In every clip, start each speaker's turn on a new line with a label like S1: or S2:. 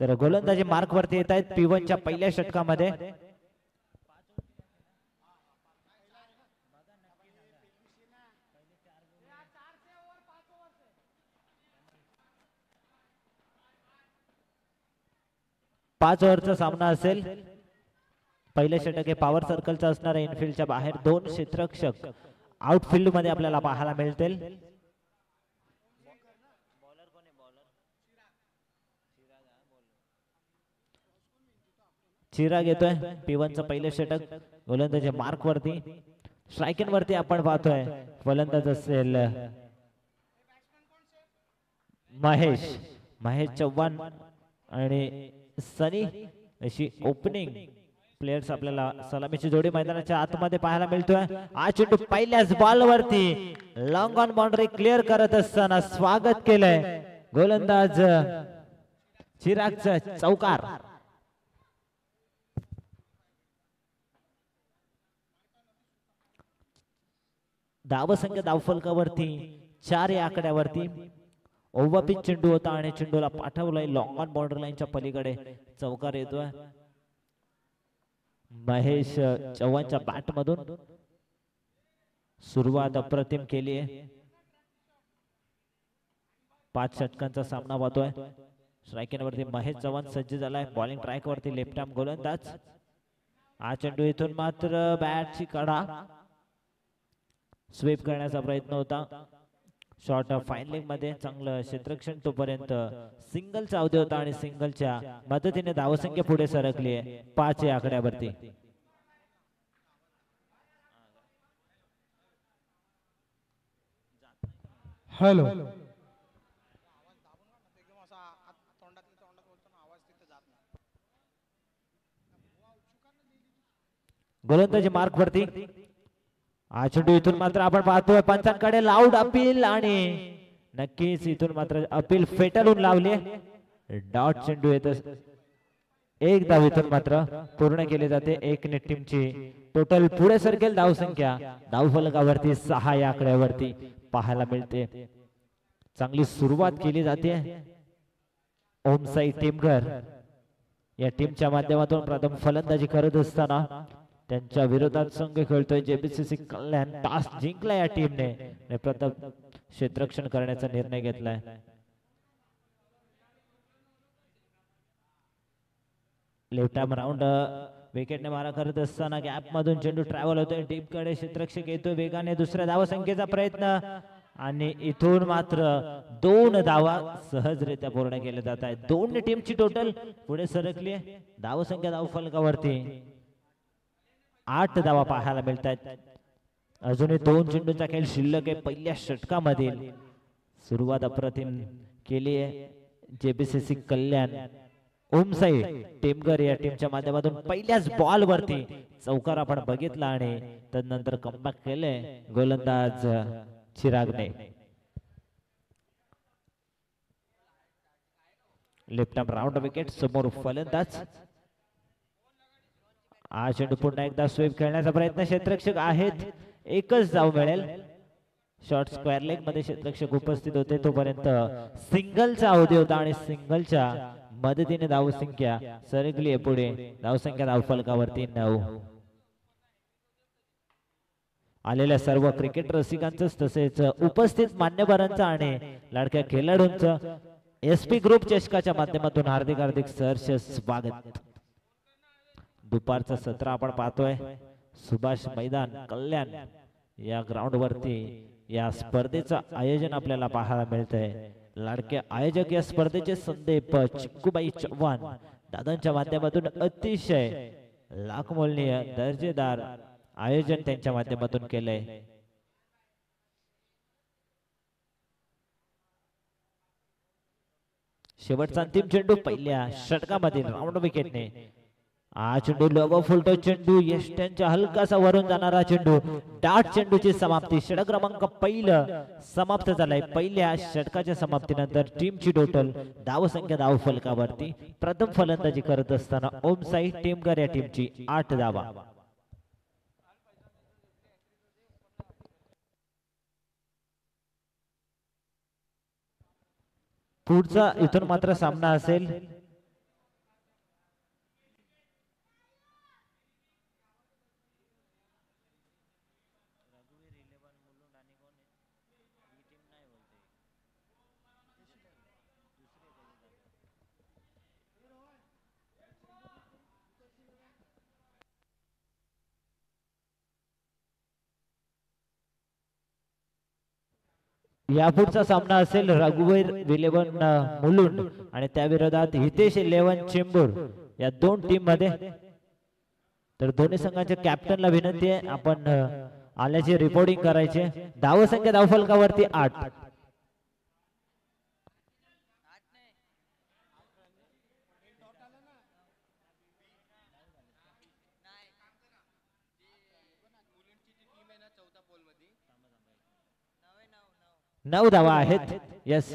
S1: तर गोलंदाजी मार्क वरती येत आहेत P1 च्या पहिल्या षटकामध्ये. पाच ओव्हरचा सामना असेल. पहिले षटक हे पॉवर सर्कलचा असणार आहे. इनफिल्डच्या बाहेर दोन क्षेत्ररक्षक आउटफील्ड मध्ये आपल्याला पाहायला मिळतील. चिराग येतोय P1 चं पहिलं षटक. गोलंदाजी मार्क वरती. स्ट्रायकिंग वरती आपण पाहतोय फलंदाज असेल महेश चव्हाण आणि सनी अशी ओपनिंग प्लेयर्स आपल्याला सलामीची जोडी मैदानाच्या आतमध्ये पाहायला मिळतोय. हा चेंडू पहिल्याच बॉल वरती लॉंग ऑन बाउंड्री क्लिअर करत असताना स्वागत केलंय गोलंदाज चिरागचं चौकार. धावसंख्या धावफलकावरती 4 या आकड्यावरती. ओव्हरपिच चेंडू होता आणि चेंडूला पाठवलाय लॉंग ऑन बाउंड्री लाईनच्या पलीकडे. चौकार येतोय महेश चव्हाणच्या बॅट मधून. सुरुवात अप्रतिम केली आहे. 5 षटकांचा सामना पाहतोय. स्ट्रायकिंग वरती महेश चव्हाण सज्ज झालाय. बॉलिंग ट्रॅक वरती लेफ्ट आर्म गोलंदाज. हा चेंडू इथून मात्र बॅटची कडा स्वीप करण्याचा प्रयत्न होता. शॉर्ट फाईन लेग मध्ये चांगलं क्षेत्ररक्षण. तोपर्यंत सिंगलचा अवधी होता आणि सिंगलच्या मदतीने धावसंख्या पुढे सरकली आहे 5 या आकड्यावरती.
S2: हॅलो
S1: गोलंदाजी मार्क वरती. हा चेंडू इथून मात्र आपण पाहतोय पंचांकडे लाऊड अपील आणि नक्कीच इथून मात्र अपील फेटाळून लावले. डॉट चेंडू येत एक धाव इथून मात्र पूर्ण केली जाते. एक नेट टीमची टोटल पुढे सरकेल धावसंख्या धावफलकावरती 6 या आकड्यावरती पाहायला मिळते. चांगली सुरुवात केली जाते. ओमसाई टीमघर या टीमच्या माध्यमातून प्रथम फलंदाजी करत असताना त्यांच्या विरोधात संघ खेळतोय JBCC कल्याण. टॉस जिंकला या टीमने. प्रथम क्षेत्ररक्षण करण्याचा निर्णय घेतलाय. लेफ्ट आर्म राऊंड विकेटने मारा करत असताना गॅप मधून चेंडू ट्रॅव्हल होतोय. डीप कडे क्षेत्ररक्षक येतोय वेगाने. दुसऱ्या धावसंख्येचा प्रयत्न आणि इथून मात्र 2 धावा सहजरित्या पूर्ण केल्या जात आहेत. 2 टीमची टोटल पुढे सरकली आहे. धावसंख्या धावफलकावरती 8 धावा पाहायला मिळत आहेत. अजूनही 2 चेंडूंचा खेळ शिल्लक आहे. पहिल्या षटकामधील सुरुवात अप्रतिम केली आहे JBCC कल्याण. ओमसाई टीमघर या टीमच्या माध्यमातून पहिल्याच बॉल वरती चौकार आपण बघितला आणि तदनंतर कमबॅक केले गोलंदाज चिरागने. लेफ्ट आर्म राऊंड विकेट समोर फलंदाज. हा चेंडू पुन्हा एकदा स्वीप खेळण्याचा प्रयत्न. क्षेत्ररक्षक आहेत. एकच धाव मिळेल. शॉर्ट स्क्वेअर लेग मध्ये क्षेत्ररक्षक उपस्थित होते. तोपर्यंत सिंगलचा अवधी होता आणि सिंगलच्या मदतीने धावसंख्या सरकली आहे पुढे. धावसंख्या धावफलकावरती 9. आलेल्या सर्व क्रिकेट रसिकांचं तसेच उपस्थित मान्यवरांचं आणि लाडक्या खेळाडूंचं SP ग्रुप चषकाच्या माध्यमातून हार्दिक हार्दिक सहर्ष स्वागत. दुपारचं सत्र आपण पाहतोय सुभाष मैदान कल्याण या ग्राउंड वरती. या स्पर्धेचं आयोजन आपल्याला पाहायला मिळतंय. लाडके आयोजक या स्पर्धेचे संदीप चिक्कूबाई चव्हाण दादांच्या माध्यमातून अतिशय लाखमोलनीय दर्जेदार आयोजन त्यांच्या माध्यमातून केलंय. शेवटचा अंतिम चेंडू पहिल्या षटकामधील राऊंड विकेटने. हा चेंडू लोगो फुलतो. चेंडू यष्ट्यांच्या हलकासा वरून जाणारा चेंडू. डाट चेंडूची समाप्ती. षटक क्रमांक पहिलं समाप्त झालाय. पहिल्या षटकाच्या समाप्तीनंतर टीमची टोटल धावसंख्या धावफलकावरती प्रथम फलंदाजी करत असताना ओमसाई टीमघर या टीमची 8 धावा. पुढचा इथून मात्र सामना असेल यापुढचा सामना असेल रघुवीर 11 मुलुंड आणि त्या विरोधात हितेश 11 चेंबूर या दोन टीम मध्ये। तर दोन्ही संघाच्या कॅप्टनला विनंती आहे आपण आल्याची रिपोर्टिंग करायचे। धावसंख्या धावफलकावरती 8। नऊ धावा आहेत। यस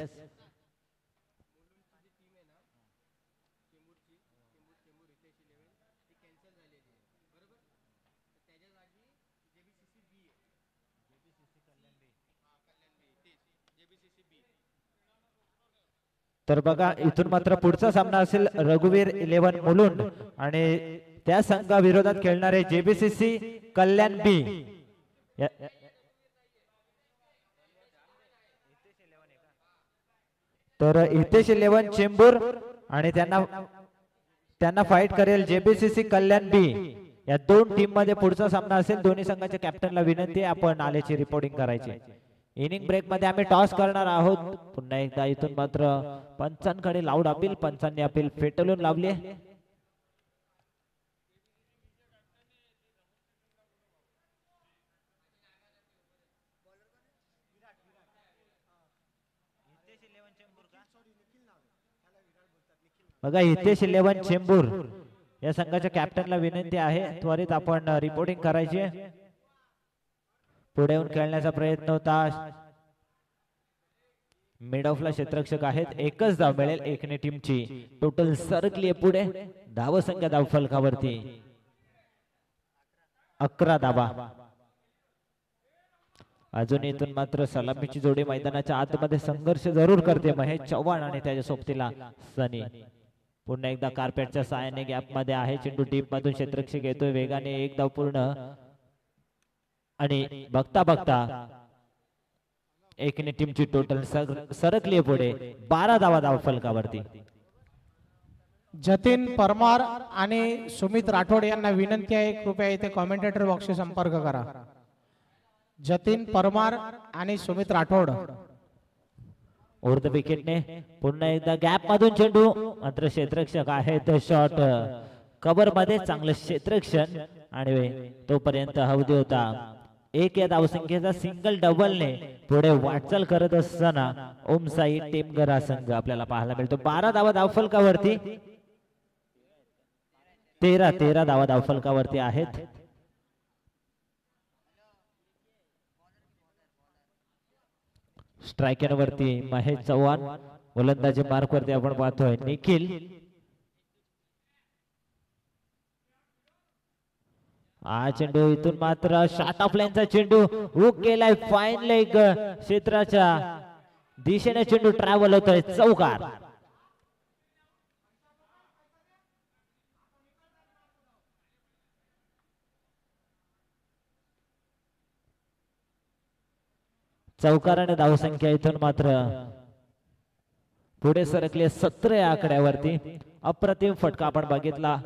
S1: तर बघा इथून मात्र पुढचा सामना असेल रघुवीर 11 मुलुंड आणि त्या संघाविरोधात खेळणारे जेबीसीसी कल्याण बी। तर हितेश 11 चेंबूर आणि त्यांना फाईट करेल जेबीसीसी कल्याण बी या दोन टीम मध्ये पुढचा सामना असेल। दोन्ही संघाच्या कॅप्टनला विनंती आहे आपण आल्याची रिपोर्टिंग करायची। इनिंग ब्रेक मध्ये आम्ही टॉस करणार आहोत। पुन्हा एकदा इथून मात्र पंचांकडे लाऊड अपील, पंचांनी अपील फेटलून लावली आहे। बघा हितेश 11 चेंबूर या संघाच्या कॅप्टनला विनंती आहे त्वरित आपण रिपोर्टिंग करायची। पुढे येऊन खेळण्याचा प्रयत्न होता। मिड ऑफला क्षेत्ररक्षक आहेत। एकच धाव मिळेल एकने टीमची। टोटल सरकली पुढे। धावसंख्या धावफलकावरती 11 धावा। अजून इथून मात्र सलामीची जोडी मैदानाच्या आतमध्ये संघर्ष जरूर करते महेश चव्हाण आणि त्याच्या सोबतीला सनी। पुन्हा एकदा कार्पेटच्या सहाय्याने गॅप मध्ये आहे चेंडू डीप मधून क्षेत्ररक्षक येतोय वेगाने। एक धाव पूर्ण आणि बघता बघता एकने टीमची टोटल सरकली पुढे 12 धावा धावफलकावरती।
S2: जतीन परमार आणि सुमित राठोड यांना विनंती आहे कृपया इथे कॉमेंटेटर बॉक्सशी संपर्क करा। जतीन परमार आणि सुमित राठोड।
S1: उर्ध विकेटने पुन्हा एकदा गॅप मधून चेंडू मात्र क्षेत्ररक्षक आहेत शॉट कव्हर मध्ये चांगलं क्षेत्ररक्षण आणि तोपर्यंत हौदी होता। एक या धावसंख्येचा सिंगल डबलने पुढे वाटचाल करत असताना ओमसाई टेमगर हा संघ आपल्याला पाहायला मिळतो। 12 धावा धावफलकावरती 13 धावा धावफलकावरती आहेत। स्ट्रायकर वरती महेश चव्हाण, गोलंदाजी मार्क वरती आपण पाहतोय निखिल। हा चेंडू इथून मात्र शॉट ऑफ लाईनचा चेंडू हुक केलाय फाईन लेग क्षेत्राच्या दिशेने चेंडू ट्रॅव्हल होतोय चौकार। चौकाराने धावसंख्या इथून मात्र पुढे सरकले 17 या आकड्यावरती। अप्रतिम फटका आपण बघितला।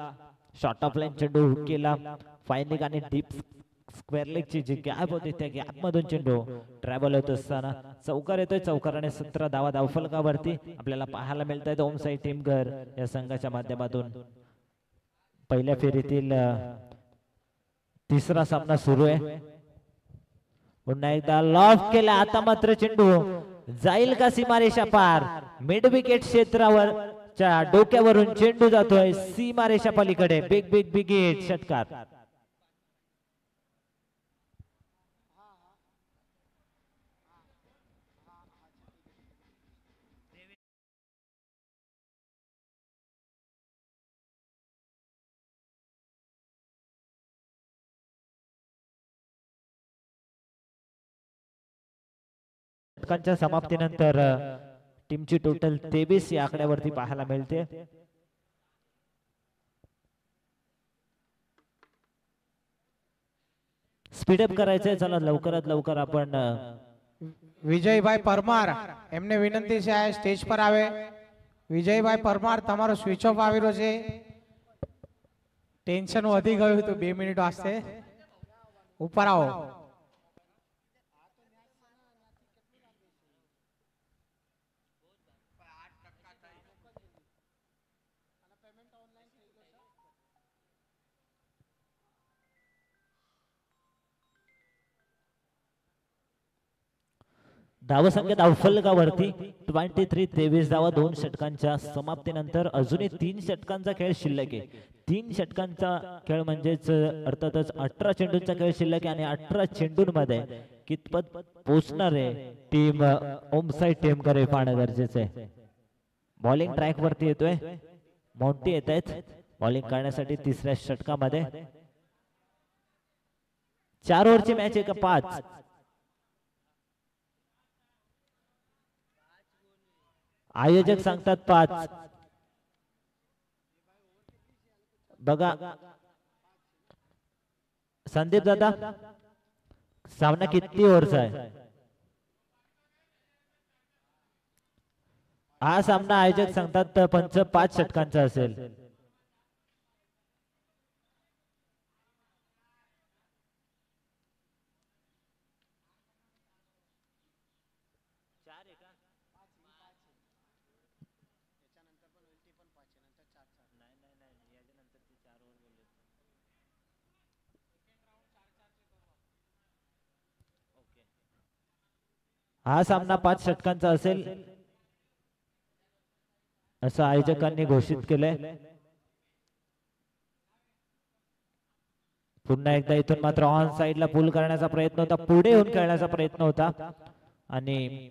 S1: शॉर्ट ऑफ लाईन चेंडू हुक केला फाईन लेग आणि डीप स्क्वेअर लेग ची जी गॅप होती त्या गॅप मधून चेंडू ट्रॅव्हल होत असताना चौकार येतोय। चौकाराने 17 धावा धावफलकावरती आपल्याला पाहायला मिळत आहेत। ओमसाई टीमगर या संघाच्या माध्यमातून पहिल्या फेरीतील तिसरा सामना सुरू आहे। पुन्हा एकदा लॉफ्ट केला आता मात्र चेंडू जाईल का सीमारेषा पार। मिड विकेट क्षेत्रावरच्या डोक्यावरून चेंडू जातोय सीमारेषा पलीकडे। बिग बिग बिग हिट षटकार। षटकांच्या समाप्तीनंतर टीमची टोटल 23 या आकड्यावरती पाहायला मिळते। स्पीडअप करायचंय चला लवकरात लवकर आपण।
S2: विजय भाई परमार એમને વિનંતી છે સ્ટેજ પર આવે। વિજય ભાઈ પરમાર તમારો સ્વિચ ઓફ આવી રહ્યો છે। ટેન્શન વધી ગયું તો 2 મિનિટ વાસ્તે ઉપર આવો।
S1: धावसंख्या धावफलकावरती 23 धावा 2 षटकांच्या समाप्तीनंतर अजूनही 3 षटकांचा खेळ शिल्लक आहे. 3 षटकांचा खेळ म्हणजेच अर्थातच 18 चेंडूंचा खेळ शिल्लक आहे आणि 18 चेंडूंमध्ये कितपत पोहोचणार आहे टीम ओमसाई टीमकडे पाहणं गरजेचं आहे. बॉलिंग ट्रॅक वरती येतोय, मॉन्टी येत आहेत बॉलिंग करण्यासाठी तिसऱ्या षटकामध्ये. 4 ओव्हरची मॅच आहे का 5? आयोजक सांगतात 5. बघा संदीप दादा, सामना किती ओव्हरचा आहे? हा सामना आयोजक सांगतात पंच 5 षटकांचा असेल. हा सामना 5 षटकांचा असेल असं आयोजकांनी घोषित केलंय. पुन्हा एकदा इथून मात्र ऑन साइडला पुल करण्याचा प्रयत्न होता, पुढे येऊन खेळण्याचा प्रयत्न होता आणि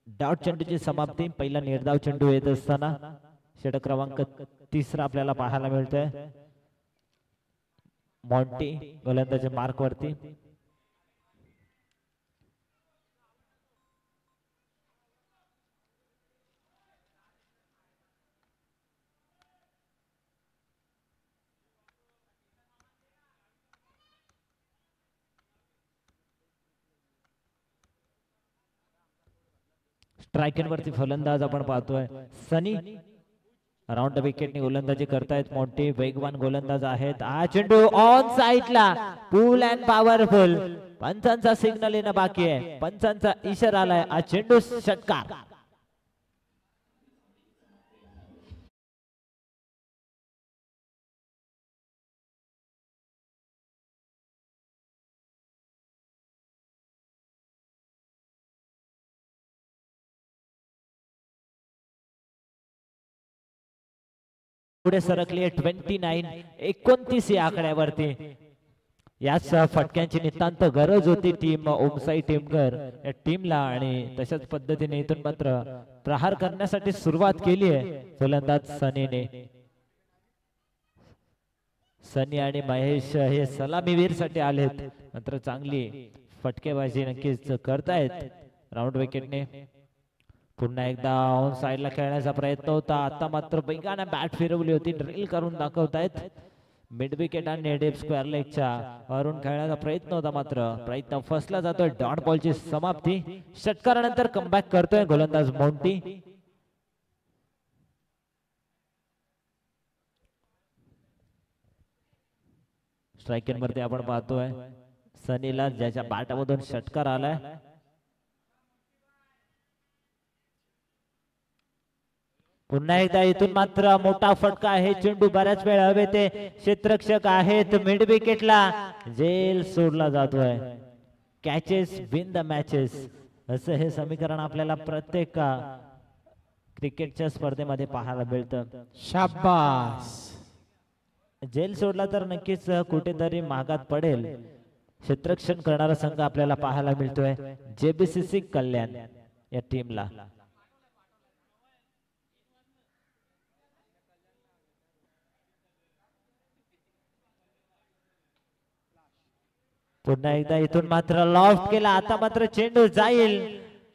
S1: डॉट चेंडूची समाप्ती. पहिला निर्धाव चेंडू येत असताना षटक क्रमांक 3 आपल्याला पाहायला मिळतोय. मॉन्टी गोलंदाजी मार्क वरती. स्ट्रायकिंग वरती फलंदाज आपण पाहतोय सनी. राऊंड विकेटने गोलंदाजी करतायत मॉन्टी, वेगवान गोलंदाज आहेत. हा चेंडू ऑन साइडला, पूल अँड पॉवरफुल. पंचांचा सिग्नल येणं बाकी आहे, पंचांचा इशारा आलाय. हा चेंडू षटकार. पुढे सरकली 29 या आकड्यावरती. याच फटक्यांची नितांत गरज होती टीम ओमसाई टीमकर या टीमला आणि तशाच पद्धतीने इथून मात्र प्रहार करण्यासाठी सुरुवात केली आहे फलंदाज सनीने. सनी आणि महेश हे सलामीवीर साठी आलेत, मात्र चांगली फटकेबाजी नक्कीच करतायत राऊंड विकेटने. पुन्हा एकदा ऑन साइडला खेळण्याचा प्रयत्न होता, आता मात्र बैगाने बॅट फिरवली होती, ड्रिल करून दाखवतायत. मिड विकेट आणि डीप स्क्वेअर लेगच्या वरून खेळण्याचा प्रयत्न होता, मात्र प्रयत्न फसला जातोय. डॉट बॉलची समाप्ती. षटकारानंतर कमबॅक करतोय गोलंदाज मॉन्टी. स्ट्रायकिंग वरती आपण पाहतोय सनीला, ज्याच्या बॅटमधून षटकार आलाय. पुन्हा एकदा इथून मात्र मोठा फटका आहे. चेंडू बऱ्याच वेळ हवे ते क्षेत्ररक्षक आहेत मिड विकेटला, जेल सोडला जातोय. कॅचेस विन द मॅचेस असं हे समीकरण आपल्याला प्रत्येक क्रिकेटच्या स्पर्धेमध्ये पाहायला मिळतं.
S2: शाबास.
S1: जेल सोडला तर नक्कीच कुठेतरी मागात पडेल. क्षेत्ररक्षण करणारा संघ आपल्याला पाहायला मिळतोय जेबीसीसी कल्याण या टीमला. पुन्हा एकदा इथून मात्र लॉफ्ट केला, आता मात्र चेंडू जाईल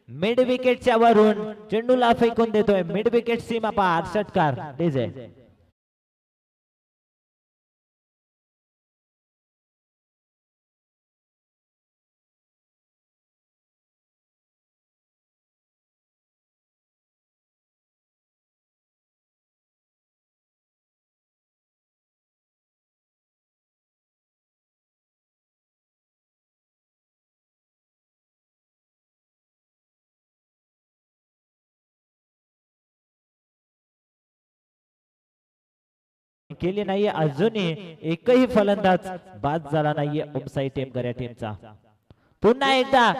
S1: मिड विकेटच्या वरून. चेंडूला फेकून देतोय मिड विकेट सीमा पार. षटकार डीजे. केली नाहीये अजूनही एकही फलंदाज बाद झाला नाहीये ओमसाई टीमकर या टीमचा. पुन्हा एकदा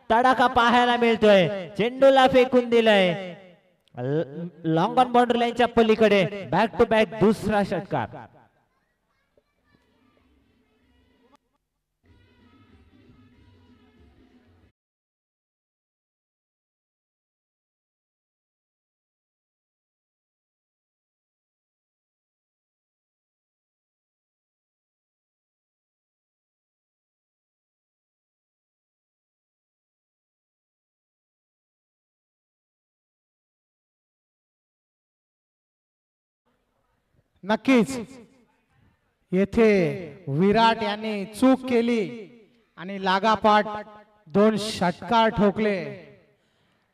S1: तडाखा पाहायला मिळतोय. चेंडूला फेकून दिलंय लॉंग ऑन बाउंड्री लाईनच्या पलीकडे. बॅक टू बॅक दुसरा षटकार.
S2: नक्कीच येथे विराट यांनी चूक केली आणि लागापाठ 2 षटकार ठोकले.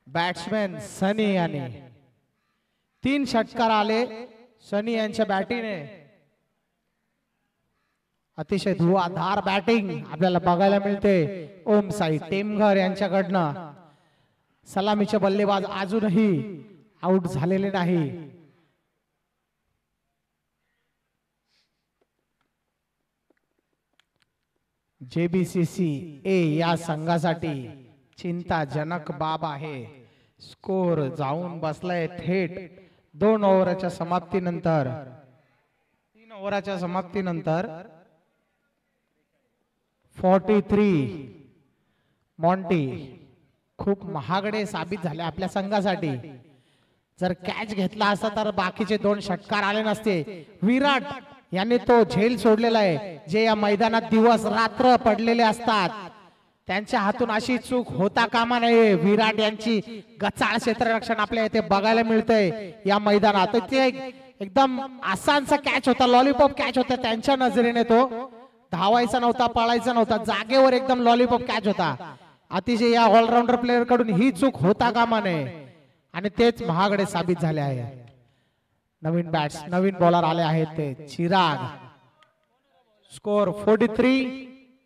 S2: बॅट्समॅन सनी यांनी 3 षटकार आले सनी यांच्या बॅटिंगने. अतिशय धुवाधार बॅटिंग आपल्याला बघायला मिळते ओम साई टेमघर यांच्याकडनं. सलामीचे बल्लेबाज अजूनही आउट झालेले नाही. JBCC ए या संघासाठी चिंताजनक बाब आहे. स्कोर जाऊन बसलाय थेट 2 ओव्हरच्या समाप्तीनंतर. 3 ओव्हरच्या समाप्तीनंतर 43. मॉन्टी खूप महागडे साबित झाले आपल्या संघासाठी. जर कॅच घेतला असता तर बाकीचे 2 षटकार आले नसते. विराट यांनी तो झेल सोडलेला आहे. जे या मैदानात दिवस रात्र पडलेले असतात त्यांच्या हातून अशी चूक होता कामा नये. विराट यांची गचाळ क्षेत्ररक्षण आपल्या इथे बघायला मिळतंय या मैदानात. ते एकदम आसानसा कॅच होता, लॉलीपॉप कॅच होता त्यांच्या नजरेने. तो धावायचा नव्हता, पळायचा नव्हता, जागेवर एकदम लॉलीपॉप कॅच होता. अतिशय या ऑलराऊंडर प्लेअर कडून ही चूक होता कामा नये आणि तेच महागडे साबित झाले आहे. नवीन बॉलर आले आहेत ते चिराग. स्कोर 43.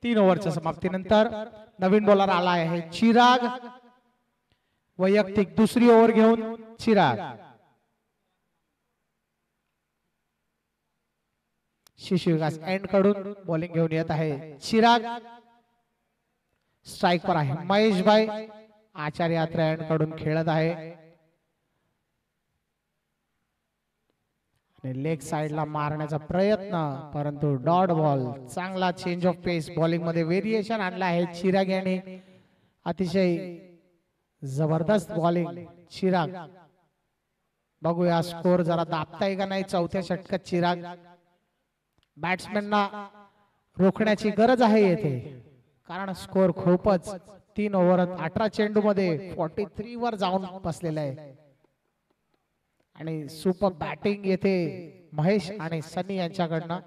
S2: 3 ओव्हरच्या समाप्तीनंतर नवीन बॉलर आला आहे चिराग. वैयक्तिक दुसरी ओव्हर घेऊन चिराग. शिशु विकास एंड कडून बॉलिंग घेऊन येत आहे चिराग. स्ट्राइक पर आहे महेश भाई. आचार्य यात्रा एंड कडून खेळत आहे. लेग साइडला मारण्याचा प्रयत्न परंतु डॉट बॉल. चांगला चेंज ऑफ पेस बॉलिंग मध्ये व्हेरिएशन आणला आहे चिराग यांनी. अतिशय जबरदस्त बॉलिंग चिराग. बघूया स्कोर जरा दाबताय का नाही 4थ्या षटकात चिराग. बॅट्समॅनना रोखण्याची गरज आहे येथे कारण स्कोर खूपच 3 ओव्हर 18 चेंडू मध्ये 43 वर जाऊन बसलेला आहे. आणि सुपर बॅटिंग येथे महेश आणि सनी यांच्याकडनं.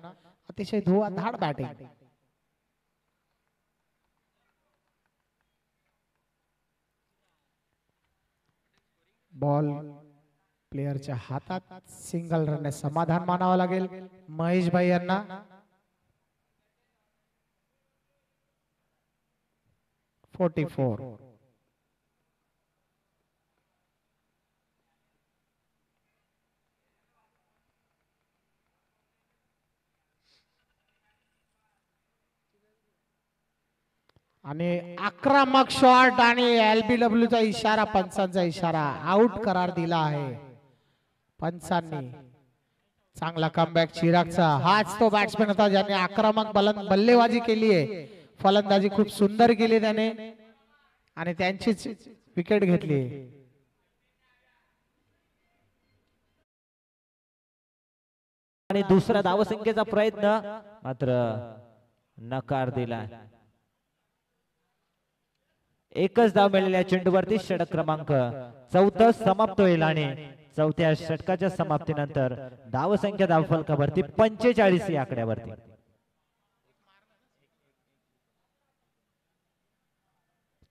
S2: अतिशय धुवाधार बॅटिंग. बॉल प्लेयरच्या हातात. सिंगल रनने समाधान मानावं लागेल महेश भाई यांना. आणि आक्रमक शॉट आणि LBW चा इशारा, पंचांचा इशारा, आउट करार दिला आहे पंचांनी. चांगला कमबॅक चिरागचा. हाच तो बॅट्समॅन होता ज्याने आक्रमक बल्लेबाजी केली आहे. फलंदाजी खूप सुंदर केली त्याने आणि त्यांचीच विकेट घेतली.
S1: आणि दुसरा धावसंख्येचा प्रयत्न मात्र नकार दिला. एकच धाव मिळालेल्या चेंडूवरती षटक क्रमांक 14 समाप्त होईल आणि 4थ्या षटकाच्या समाप्तीनंतर धावसंख्या धावफलकावरती 45 या आकड्यावरती.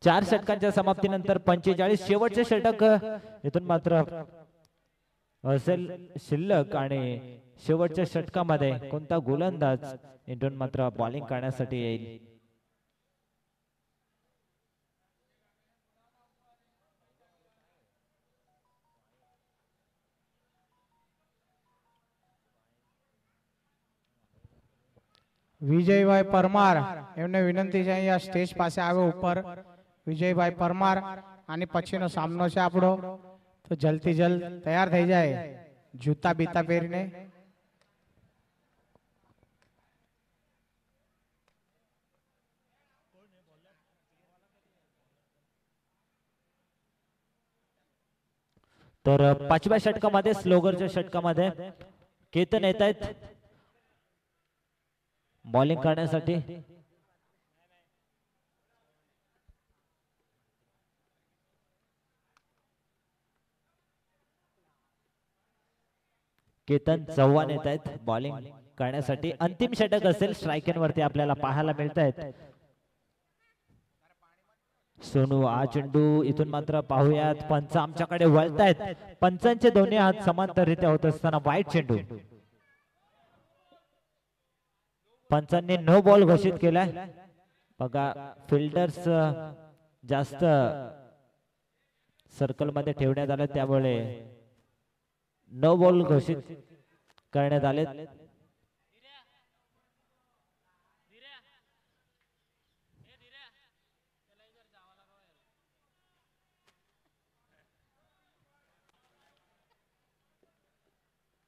S1: चार षटकांच्या समाप्तीनंतर 45. शेवटचे षटक इथून मात्र असेल शिल्लक आणि शेवटच्या षटकामध्ये कोणता गोलंदाज इथून मात्र बॉलिंग करण्यासाठी येईल.
S2: विजय भाई परमार एमने विनंती है या स्टेज पास आवे ऊपर. વિજયભાઈ પરમાર અને પછીનો સામનો છે આપણો, તો જલ્દી જલ્દ તૈયાર થઈ જાય જૂતા બીતા પહેરીને.
S1: तर पाचव्या षटकामध्ये स्लोगरच्या षटकामध्ये केतन येत आहेत बॉलिंग करण्यासाठी. केतन चव्हाण येत आहेत बॉलिंग करण्यासाठी. अंतिम षटक असेल स्ट्रायकन वरती आपल्याला पाहायला मिळत आहेत. सोनू हा चेंडू इथून मात्र पाहूयात पंच आमच्याकडे वळतायत. पंचांचे दोन्ही हात समांतररित्या होत असताना वाईट चेंडू. पंचांनी नो बॉल घोषित केलाय. बघा फिल्डर्स जास्त सर्कल मध्ये ठेवण्यात आले त्यामुळे नो बॉल घोषित करण्यात आले.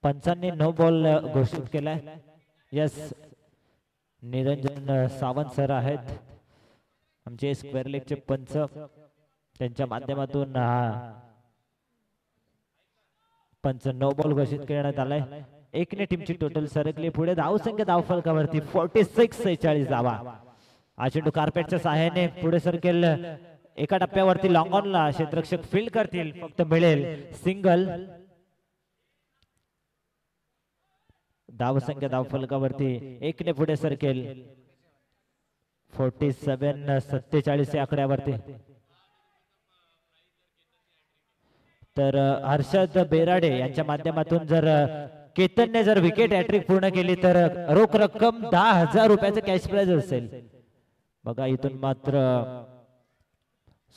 S1: पंचांनी नो बॉल घोषित केलाय. यस, निरंजन सावंत सर आहेत आमचे स्क्वेअर लेगचे पंच. त्यांच्या माध्यमातून पंच नो बॉल घोषित करण्यात आलाय. एकने टीमची टोटल सरकली पुढे. धावसंख्या धावफलकावरती 46-46 धावा. हा चेंडू कार्पेटच्या सहाय्याने पुढे सरकेल. एका टप्प्यावरती लॉंग ऑनला क्षेत्ररक्षक फील्ड करतील. फक्त मिळेल सिंगल. धावसंख्या धावफलकावरती एकने पुढे सरकेल 47-47 या आकड्यावरती. तर हर्षद बेराडे यांच्या माध्यमातून जर केतनने जर विकेट हॅट्रिक पूर्ण केली तर रोख रक्कम 10,000 रुपयाचं कॅश प्राइज असेल. बघा इथून मात्र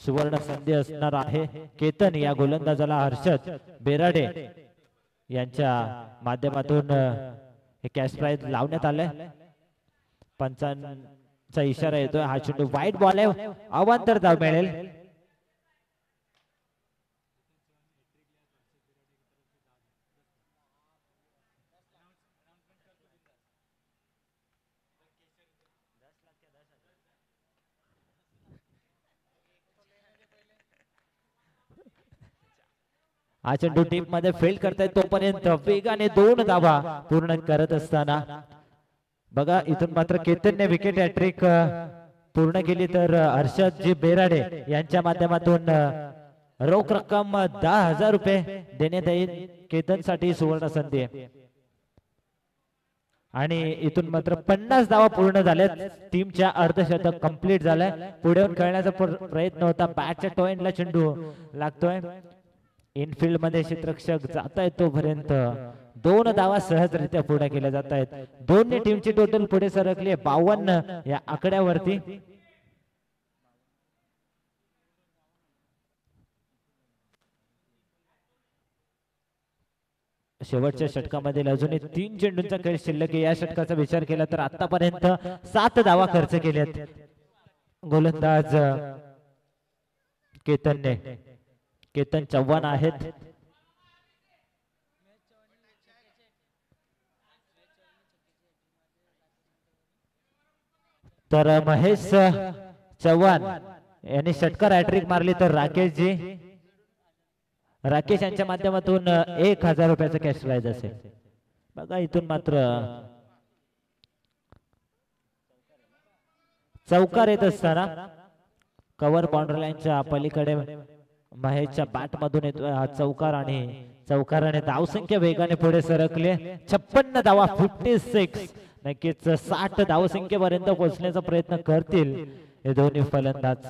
S1: सुवर्ण संधी असणार आहे. केतन या गोलंदाजाला हर्षद बेराडे यांच्या माध्यमातून हे कॅश प्राइज लावण्यात आलंय. पंचांचा इशारा येतोय. हा चेंडू वाईट बॉल आहे. अवांतर धाव मिळेल. हा चेंडू टीप मध्ये फेल करतायत तोपर्यंत वेगाने 2 धावा पूर्ण करत असताना बघा इथून मात्र केतनने विकेट हॅट्रिक पूर्ण केली तर हर्षदजी बेराडे यांच्या माध्यमातून रोख रक्कम 10,000 रुपये देण्यात येईल. केतनसाठी सुवर्ण संधी आहे. आणि इथून मात्र 50 धावा पूर्ण झाल्यात. टीमच्या अर्धशतक कंप्लीट झालंय. पुढे खेळण्याचा प्रयत्न होता. बॅटच्या टॉइनला चेंडू लागतोय. इनफिल्ड मध्ये क्षेत्ररक्षक जात आहेत तोपर्यंत 2 धावा सहजरित्या पुढे केल्या जात आहेत. दोन्ही टीमची टोटल पुढे सरकली 52 या आकड्यावरती. शेवटच्या षटकामध्ये अजूनही 3 चेंडूंचा खेळ शिल्लक आहे. या षटकाचा विचार केला तर आतापर्यंत 7 धावा खर्च केल्यात गोलंदाज केतनने. केतन चव्हाण आहेत. तर महेश चव्हाण यांनी षटकार हॅट्रिक मारली तर राकेश यांच्या माध्यमातून 1,000 रुपयाचं कॅश प्राइज असेल. बघा इथून मात्र चौकार येत असताना कव्हर बाउंड्री लाईनच्या पलीकडे महेशच्या बॅट मधून येतोय हा चौकार. आणि चौकाराने धावसंख्या वेगाने पुढे सरकले. 56 धावा 56. नक्कीच 60 धावसंख्येपर्यंत पोहोचण्याचा प्रयत्न करतील हे दोन्ही फलंदाज.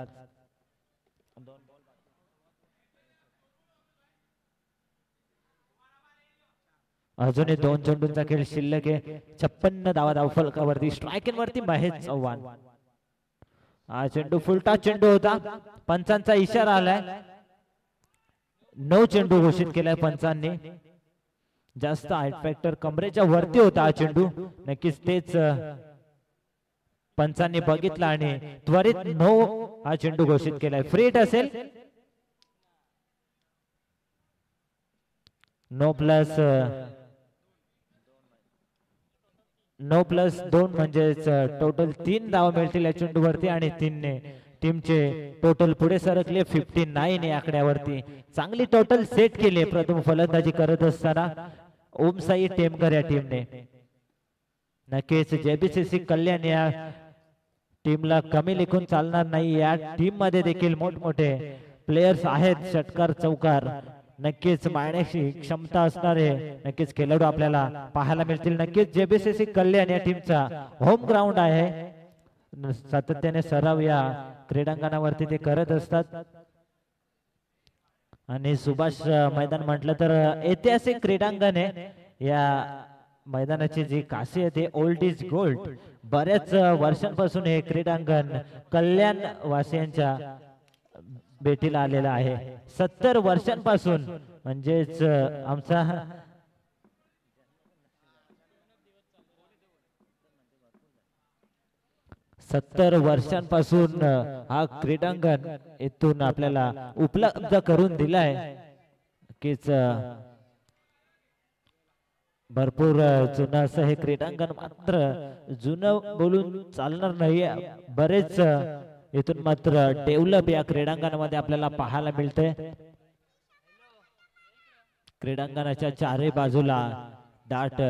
S1: अजूनही 2 चेंडूंचा खेळ शिल्लक आहे. 56 धावा धावफलकावरती. स्ट्रायकिंग वरती महेश चव्हाण. हा चेंडू फुलटा चेंडू होता. पंचांचा इशारा आलाय. 9 चेंडू घोषित केलाय पंचांनी. जास्त हाईट फॅक्टर कमरेच्या वरती होता हा चेंडू. नक्कीच तेच पंचांनी बघितला आणि त्वरित नो हा चेंडू घोषित केलाय. फ्री हिट असेल. नो प्लस 2 म्हणजेच टोटल 3 धावा मिळतील या चेंडूवरती आणि 3 ने टीमचे टोटल पुढे सरकले 59 या आकड्यावरती. चांगली टोटल सेट केली प्रथम फलंदाजी करत असताना ओमसाई टेमकर या टीमने. नक्कीच जेबीसीसी कल्याण या टीमला कमी लेखून चालणार नाही. या टीम मध्ये देखील मोठमोठे प्लेयर्स आहेत. षटकार चौकार नक्कीच मारण्याची क्षमता असणारे नक्कीच खेळाडू आपल्याला पाहायला मिळतील. नक्कीच जेबीसीसी कल्याण या टीमचा होम ग्राउंड आहे. सातत्याने सराव या क्रीडांगणावरती ते करत असतात आणि सुभाष मैदान म्हटलं तर ऐतिहासिक क्रीडांगण आहे. या मैदानाची जी खासियत आहे ओल्ड इज गोल्ड. बऱ्याच वर्षांपासून हे क्रीडांगण कल्याण वासियांच्या भेटीला आलेला आहे. 70 वर्षांपासून म्हणजेच आमचा 70 वर्षांपासून हा क्रीडांगण इथून आपल्याला उपलब्ध करून दिलाय. नक्कीच भरपूर जुनं असं हे क्रीडांगण मात्र जुनं बोलून चालणार नाही. बरेच इथून मात्र डेव्हलप या क्रीडांगणामध्ये आपल्याला पाहायला मिळते. क्रीडांगणाच्या चारही बाजूला दाट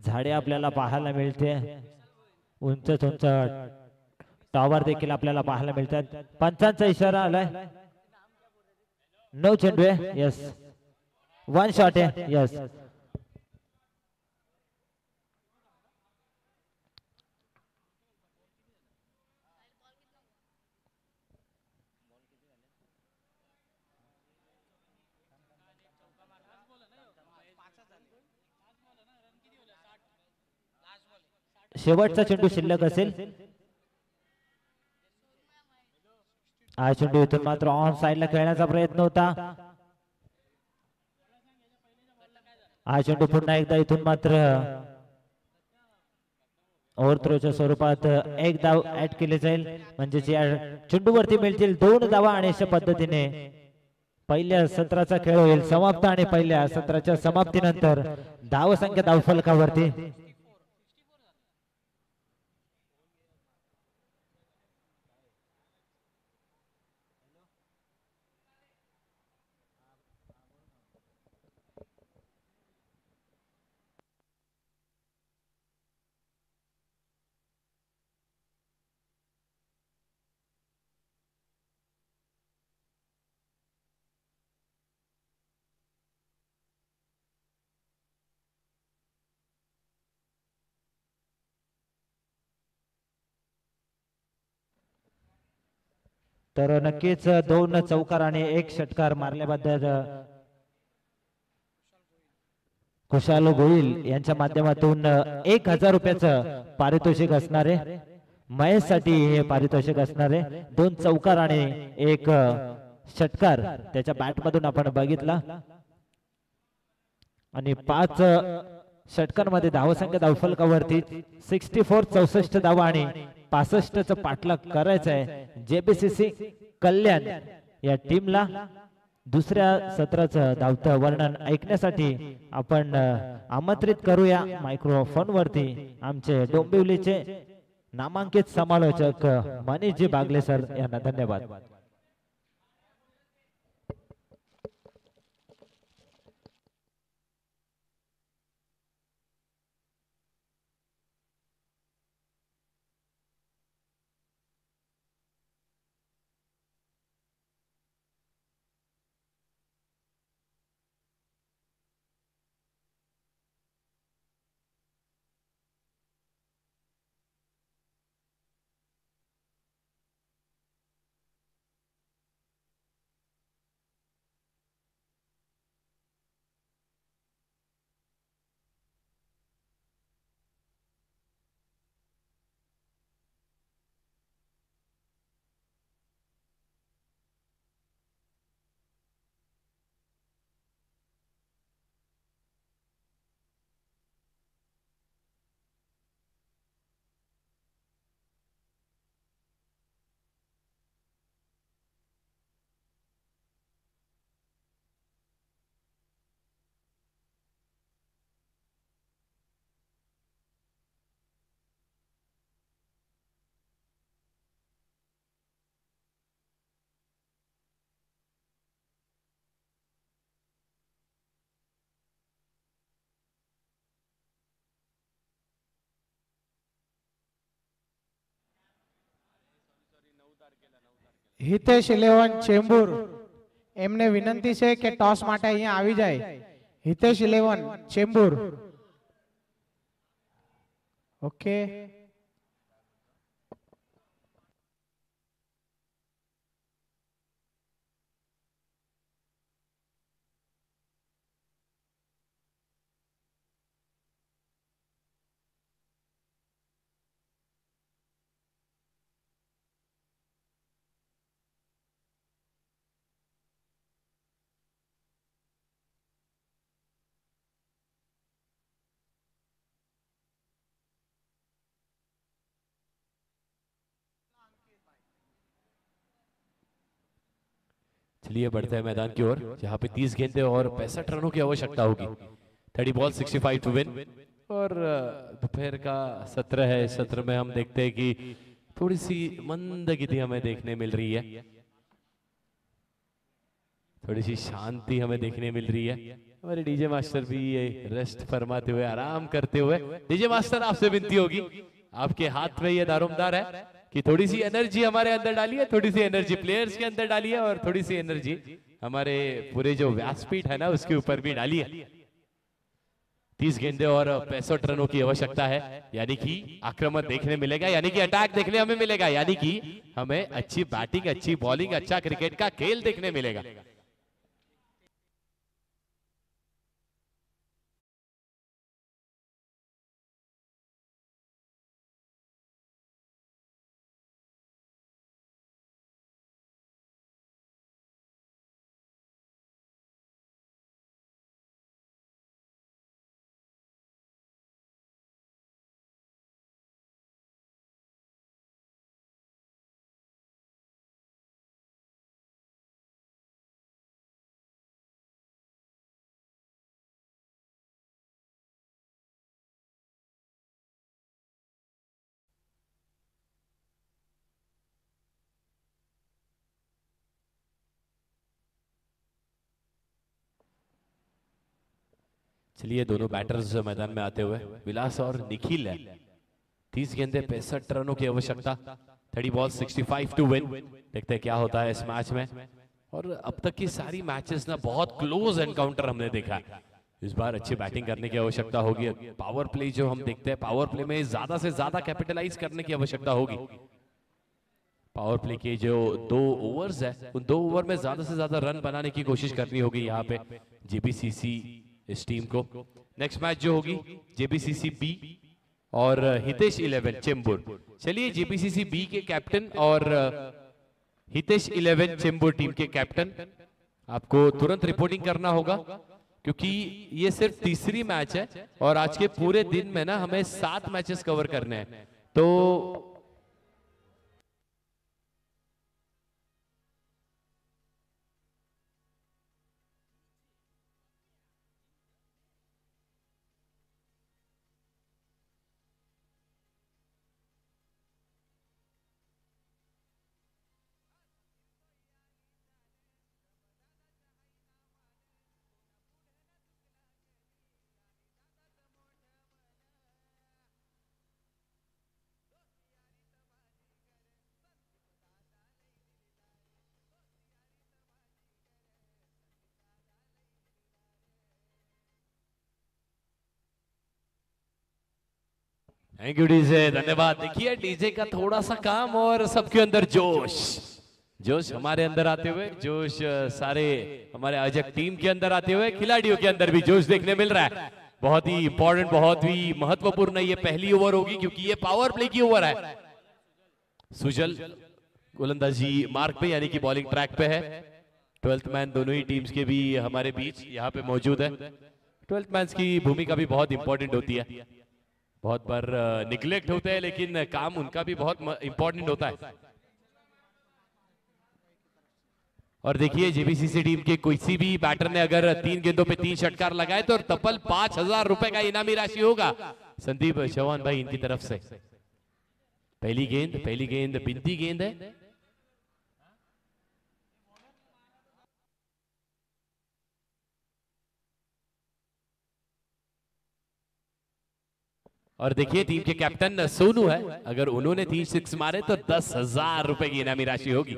S1: झाडे आपल्याला पाहायला मिळते. उंच उंच टॉवर देखील आपल्याला पाहायला मिळतात. पंचांचा इशारा आलाय. नो चेंडू आहे. यस 1 शॉट आहे. यस शेवटचा चेंडू शिल्लक असेल. हा चेंडू इथून मात्र ऑन साइडला खेळण्याचा प्रयत्न होता. हा चेंडू पुन्हा एकदा इथून मात्र ओव्हरथ्रोच्या स्वरूपात एक धाव ऍड केले जाईल. म्हणजेच या चेंडूवरती मिळतील 2 धावा आणि अशा पद्धतीने पहिल्या सत्राचा खेळ होईल समाप्त. आणि पहिल्या सत्राच्या समाप्तीनंतर धावसंख्या धावफलकावरती तर नक्कीच 2 चौकार आणि 1 षटकार मारल्याबद्दल खुशाल गोईल यांच्या माध्यमातून 1000 रुपयाचं पारितोषिक असणार आहे. महेश साठी हे पारितोषिक असणार आहे. 2 चौकार आणि 1 षटकार त्याच्या बॅट मधून आपण बघितला आणि 5 षटकांमध्ये धावसंख्या धावफलकावरती 64 64 धावा आणि 65चा पाठलाग करायचा आहे जेबीसीसी कल्याण या टीमला. दुसऱ्या सत्राचं धावतं वर्णन ऐकण्यासाठी आपण आमंत्रित करूया मायक्रोफोन वरती आमचे डोंबिवलीचे नामांकित समालोचक मनीषजी बागले सर यांना. धन्यवाद.
S2: હિતેશ 11 ચેમ્બુર એમને વિનંતી છે કે ટોસ માટે અહીંયા આવી જાય. હિતેશ 11 ચેમ્બુર. ઓકે.
S3: चलिए बढ़ते हैं मैदान की ओर, जहां पे 30 गेंदें और 65 रनों की आवश्यकता होगी. 30 बॉल 65 टू विन. और दोपहर का सत्र है. इस सत्र में हम देखते हैं कि थोड़ी सी मंद गति हमें देखने मिल रही है, थोड़ी सी शांति हमें देखने मिल रही है. हमारे डीजे मास्टर भी रेस्ट फरमाते हुए, आराम करते हुए. डीजे मास्टर आपसे विनती होगी, आपके हाथ में ये दारोमदार है कि थोड़ी सी एनर्जी हमारे अंदर डालिए, थोड़ी सी एनर्जी प्लेयर्स के अंदर डालिए और थोड़ी सी एनर्जी हमारे पूरे जो व्यासपीठ है ना उसके ऊपर भी डालिए. 30 गेंदे और 65 रनों की आवश्यकता है, यानी कि आक्रमण देखने मिलेगा, यानी कि अटैक देखने हमें मिलेगा, यानी कि हमें अच्छी बैटिंग, अच्छी बॉलिंग, अच्छा क्रिकेट का खेल देखने मिलेगा. चलिए दोनों बैटर्स मैदान में आते हुए, विलास और निखिल है. 30 गेंदे 65 रनों की आवश्यकता. 30 बॉल 65 टू विन. देखते हैं क्या होता है इस मैच में. और अब तक की सारी मैचेस ना बहुत क्लोज एनकाउंटर हमने देखा है. इस बार अच्छी बैटिंग करने की आवश्यकता होगी. पावर प्ले जो हम देखते हैं, पावर प्ले में ज्यादा से ज्यादा कैपिटलाइज करने की आवश्यकता होगी. पावर प्ले के जो 2 ओवर्स है, उन 2 ओवर में ज्यादा से ज्यादा रन बनाने की कोशिश करनी होगी यहाँ पे जेबीसीसी इस टीम को. नेक्स्ट मैच जो होगी जेबीसीसी बी और हितेश 11 चेंबूर. चलिए जेबीसीसी बी के कैप्टन और हितेश 11 चेंबूर टीम के कैप्टन, आपको तुरंत रिपोर्टिंग करना होगा क्योंकि ये सिर्फ तीसरी मैच है और आज के पूरे दिन में ना हमें 7 मैचेस कवर करने हैं. तो थैंक यू डीजे, धन्यवाद. देखिए डीजे का थोड़ा सा काम और सबके अंदर जोश, जोश हमारे अंदर आते हुए, जोश सारे हमारे आयोजक टीम के अंदर आते हुए, खिलाड़ियों के अंदर भी जोश देखने मिल रहा है. बहुत ही इंपॉर्टेंट, बहुत ही महत्वपूर्ण ये पहली ओवर होगी क्योंकि ये पावर प्ले की ओवर है. सुजल गोलंदाजी मार्क पे यानी कि बॉलिंग ट्रैक पे है. 12th मैन दोनों ही टीम्स के भी हमारे बीच यहाँ पे मौजूद है. 12th मैन की भूमिका भी बहुत इंपॉर्टेंट होती है. बहुत बार निग्लेक्ट होते हैं लेकिन काम उनका भी बहुत इंपॉर्टेंट होता है. और देखिए जेबीसीसी टीम के किसी भी बैटर ने अगर 3 गेंदों पे 3 षटकार लगाए तो तब्बल 5000 रुपए का इनामी राशि होगा संदीप चौहान भाई इनकी तरफ से. पहली गेंद बिंदी गेंद है. और देखिए टीम के कैप्टन सोनू है, अगर उन्होंने 3 6 मारे तो 10,000 रुपए की इनामी राशि होगी.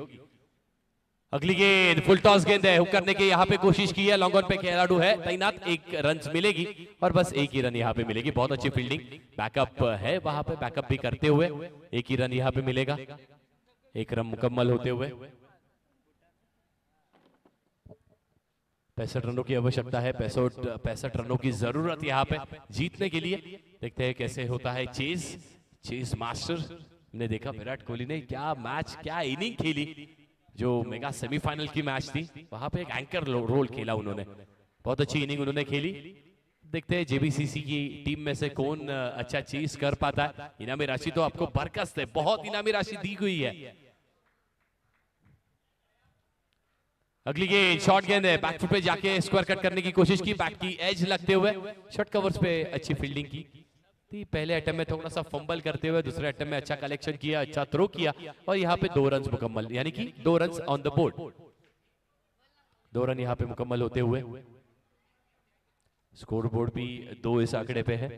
S3: अगली गेंद फुल टॉस गेंद है, हुक करने की यहाँ पे कोशिश की है, लॉन्ग ऑन पे खिलाड़ू है तैनात, एक रन मिलेगी और बस एक ही रन यहाँ पे मिलेगी। बहुत अच्छी फील्डिंग, बैकअप है वहां पे, बैकअप भी करते हुए एक ही रन यहाँ पे मिलेगा, एक रन मुकम्मल होते हुए। 65 रनों की आवश्यकता है, 65 रनों की जरूरत यहाँ पे जीतने के लिए। देखते हैं कैसे होता है चेस मास्टर। हमने देखा विराट कोहली ने क्या मैच, क्या इनिंग खेली, जो मेगा सेमीफाइनल की मैच थी वहां पे एक एंकर रोल खेला उन्होंने, बहुत अच्छी इनिंग उन्होंने खेली। देखते हैं जेबीसीसी की टीम में से कौन अच्छा चीज कर पाता है। इनामी राशि तो आपको बरकस्त है, बहुत इनामी राशि दी हुई है। अगली गेंद शॉर्ट गेंद है, बैकफुट पे जाके स्क्वायर कट करने की कोशिश की, बैट की एज लगते हुए शॉर्ट कवर्स पे अच्छी फील्डिंग की थी। पहले अटेम्प्ट में थोड़ा सा फंबल करते हुए दूसरे अटेम्प्ट में अच्छा कलेक्शन किया, अच्छा थ्रो किया और यहाँ पे 2 रन मुकम्मल, यानी कि 2 run on the board, 2 run यहाँ पे मुकम्मल होते हुए। स्कोर बोर्ड भी 2 इस आंकड़े पे है।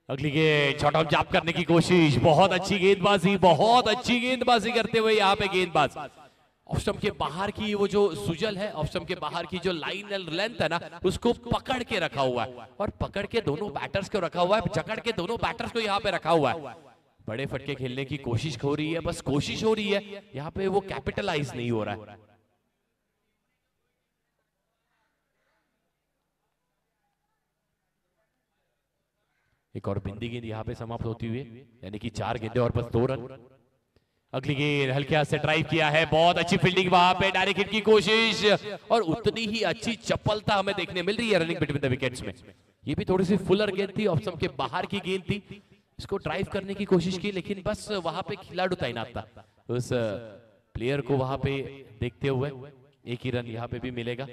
S3: अगली गेंद शॉर्ट ऑफ जाप करने की कोशिश, बहुत अच्छी गेंदबाजी, बहुत अच्छी गेंदबाजी करते हुए यहाँ पे गेंदबाज ऑफ स्टंप के बाहर की वो जो सुजल है, ऑफ स्टंप के बाहर की जो लाइन लेंथ है ना, उसको पकड़ के रखा हुआ है और पकड़ के दोनों बैटर्स को रखा हुआ है, जकड़ के दोनों बैटर्स को यहाँ पे रखा हुआ है। बड़े फटके खेलने की कोशिश हो रही है, बस कोशिश हो रही है, यहाँ पे वो कैपिटलाइज नहीं हो रहा है। एक और बिंदी गेंद यहाँ पे समाप्त होती हुई, यानी कि 4 गेंदें और बस 2 रन। अगली गेंद हल्के हाथ से ड्राइव किया है, बहुत अच्छी फील्डिंग वहां पे, डायरेक्ट हिट की कोशिश और उतनी ही अच्छी चपलता हमें देखने मिल रही है रनिंग बिटवीन द विकेट्स में। ये भी थोड़ी सी फुलर गेंद थी, ऑफ स्टंप के बाहर की गेंद थी, इसको ड्राइव करने की कोशिश की लेकिन बस वहां पे खिलाड़ी तैनात था, उस प्लेयर को वहां पे देखते हुए एक ही रन यहाँ पे भी मिलेगा।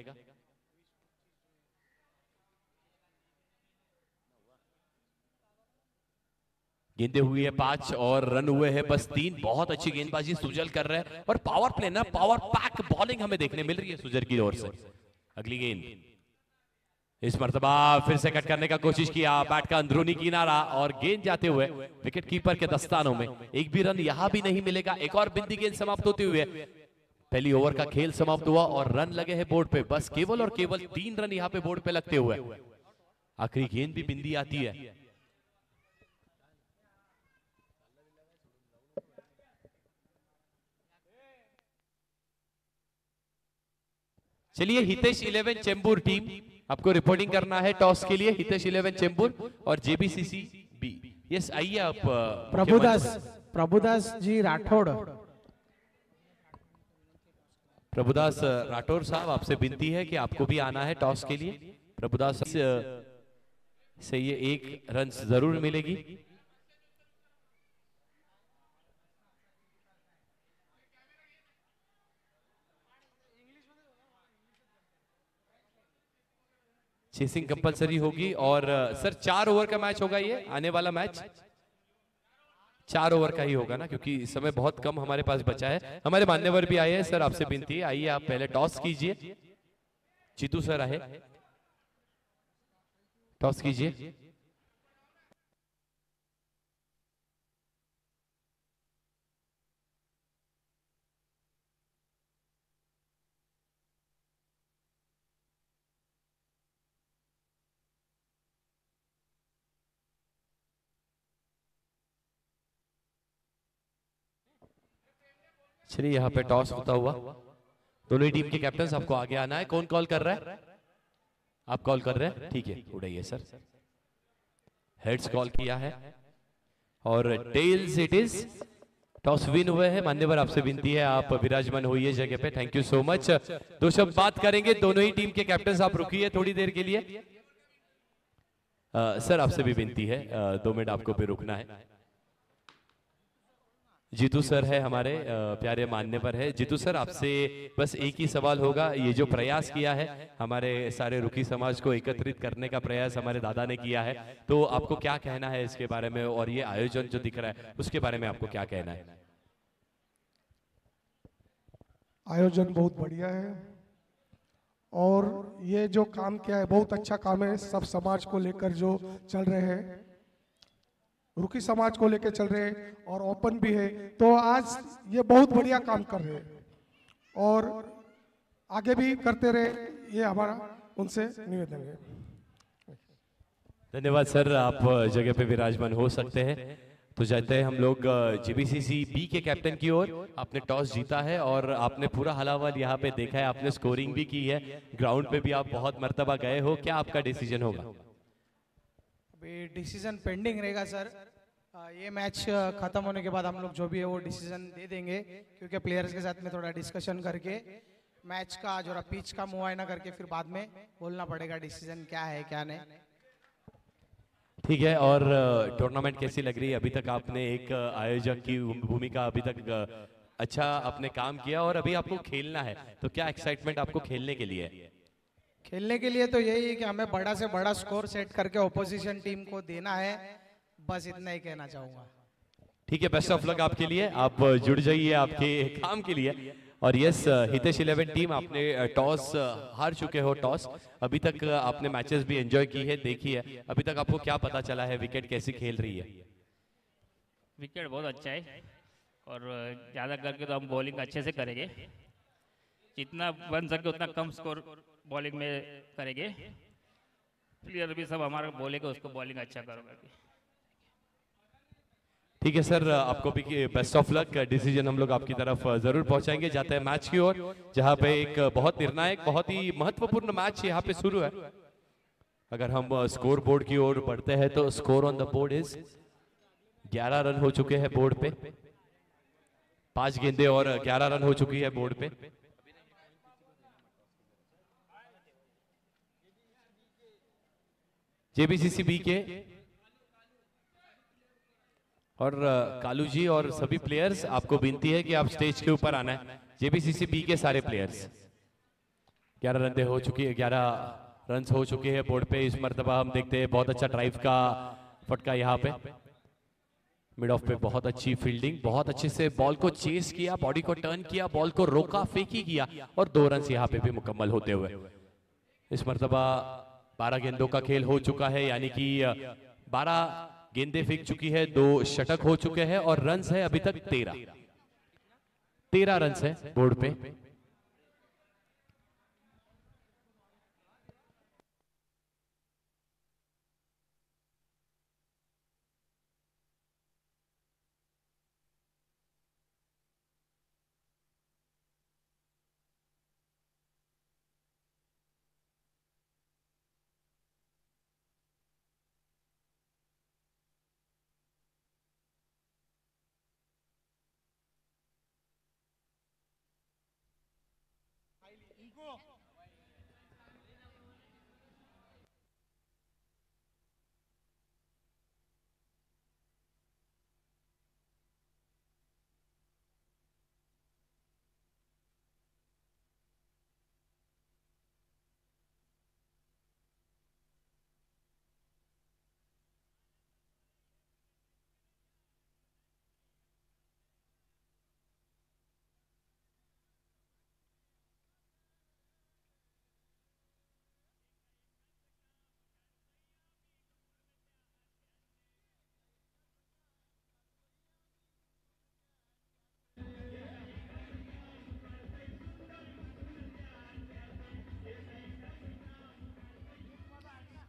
S3: गेंदे हुई है 5 और रन हुए हैं बस 3। बहुत अच्छी गेंदबाजी सुजल कर रहे हैं और पावर प्ले ना, पावर पैक बॉलिंग हमें देखने मिल रही है सुजल की ओर से। अगली गेंद इस मर्तबा फिर से कट करने का कोशिश किया, बैट का अंदरूनी किनारा और गेंद जाते हुए विकेट कीपर के दस्तानों में, एक भी रन यहां भी नहीं मिलेगा। एक और बिंदी गेंद समाप्त होते हुए पहली ओवर का खेल समाप्त हुआ और रन लगे हैं बोर्ड पे, बस केवल और केवल 3 रन यहाँ पे बोर्ड पे लगते हुए। आखिरी गेंद भी बिंदी आती है। चलिए हितेश 11 चेंबूर टीम, आपको रिपोर्टिंग करना है टॉस के लिए। हितेश 11 चेंबूर और जेबीसीसी बी। यस आइए आप।
S2: प्रभुदास जी राठौड़।
S3: प्रभुदास राठौर साहब, आपसे विनती है कि आपको भी आना है टॉस के लिए। प्रभुदास से ये 1 रन जरूर मिलेगी। चेसिंग कंपलसरी होगी और सर 4 ओवर का मैच होगा ये आने वाला मैच, 4 ओवर का ही होगा ना, क्योंकि समय बहुत कम हमारे पास बचा है। हमारे मान्यवर भी आए हैं सर, आपसे विनती है आइए आप पहले टॉस कीजिए। जीतू सर आए, टॉस कीजिए। चलिए यहाँ पे टॉस होता हुआ दोनों ही टीम के कैप्टन आपको आगे आना है। कौन कॉल कर रहा है? आप कॉल कर रहे हैं, ठीक है उड़ाइए सर। हेड्स कॉल किया है और tails it is, toss win हुए हैं। मान्यवर आपसे विनती है आप विराजमान होइए जगह पे, थैंक यू सो मच। 2 शब्द बात करेंगे दोनों ही टीम के कैप्टन, आप रुकिए थोड़ी देर के लिए। सर आपसे भी विनती है 2 मिनट आपको भी रुकना है। जीतू सर है हमारे प्यारे मान्यवर है। जीतू सर आपसे बस एक ही सवाल होगा, ये जो प्रयास किया है हमारे सारे रुकी समाज को एकत्रित करने का प्रयास हमारे दादा ने किया है, तो आपको क्या कहना है इसके बारे में, और ये आयोजन जो दिख रहा है उसके बारे में आपको क्या कहना है?
S4: आयोजन बहुत बढ़िया है और ये जो काम किया है बहुत अच्छा काम है। सब समाज को लेकर जो चल रहे हैं, रुकी समाज को लेकर चल रहे हैं और ओपन भी है, तो आज ये बहुत बढ़िया काम कर रहे हैं और आगे भी करते रहे, ये हमारा उनसे निवेदन है।
S3: धन्यवाद सर, आप जगह पे विराजमान हो सकते हैं। तो जाते हैं हम लोग जीबीसीसी बी के कैप्टन की ओर। आपने टॉस जीता है और आपने पूरा हलावल यहाँ पे देखा है, आपने स्कोरिंग भी की है, ग्राउंड पे भी आप बहुत मर्तबा गए हो, क्या आपका डिसीजन होगा?
S2: अभी डिसीजन पेंडिंग रहेगा सर। ये मैच खत्म होने के बाद हम लोग जो भी है वो डिसीजन दे देंगे, क्योंकि प्लेयर्स के साथ में थोड़ा डिस्कशन करके मैच का जो पिच का मुआयना करके फिर बाद में बोलना पड़ेगा डिसीजन क्या है क्या नहीं।
S3: ठीक है, और टूर्नामेंट कैसी लग रही है? अभी तक आपने एक आयोजक की भूमिका अभी तक अच्छा आपने काम किया और अभी आपको खेलना है, तो क्या एक्साइटमेंट आपको खेलने के लिए है?
S2: खेलने के लिए तो यही है कि हमें बड़ा से बड़ा स्कोर सेट करके ऑपोजिशन टीम को देना है, बस इतना ही कहना चाहूंगा।
S3: ठीक है, बेस्ट ऑफ लक आपके लिए, आप जुड़ जाइए आपके काम के लिए। और यस हितेश 11 टीम, आपने टॉस हार चुके हो टॉस, अभी तक आपने मैचेस भी एंजॉय की है, देखी है, अभी तक आपको क्या पता चला है, विकेट कैसी खेल रही है?
S5: विकेट बहुत अच्छा है और ज़्यादा करके तो हम बॉलिंग अच्छे से करेंगे, जितना बन सके उतना कम स्कोर बॉलिंग में करेंगे। प्लेयर भी सब हमारा बोलेगा उसको बॉलिंग अच्छा करो करके।
S3: ठीक है सर, आपको भी बेस्ट ऑफ लक, डिसीजन हम लोग आपकी तरफ जरूर पहुंचाएंगे। जाते हैं मैच की ओर, जहां पे एक बहुत निर्णायक, बहुत ही महत्वपूर्ण मैच यहाँ पे शुरू है। अगर हम स्कोर बोर्ड की ओर बढ़ते हैं तो score on the board is 11 run हो चुके हैं बोर्ड पे, 5 गेंदे और 11 रन हो चुकी है बोर्ड पे। जेबीसीसी बी के और कालू जी और सभी प्लेयर्स, आपको विनती है कि आप स्टेज के ऊपर आना है। जेबीसीसी बी के सारे प्लेयर्स, 11 रन हो चुकी है, 11 रन हो चुके हैं बोर्ड पे। इस मर्तबा हम देखते हैं बहुत अच्छा ड्राइव का फटका यहाँ पे, मिड ऑफ पे बहुत अच्छी फील्डिंग, बहुत अच्छे से बॉल को चेस किया, बॉडी को टर्न किया, बॉल को रोका, फेंकी किया और 2 रन यहाँ पे भी मुकम्मल होते हुए। इस मर्तबा 12 गेंदों का खेल हो चुका है, यानी कि 12 गेंदें फेंक चुकी है, 2 शतक हो चुके हैं और रन्स है अभी तक 13 रन्स है बोर्ड पे।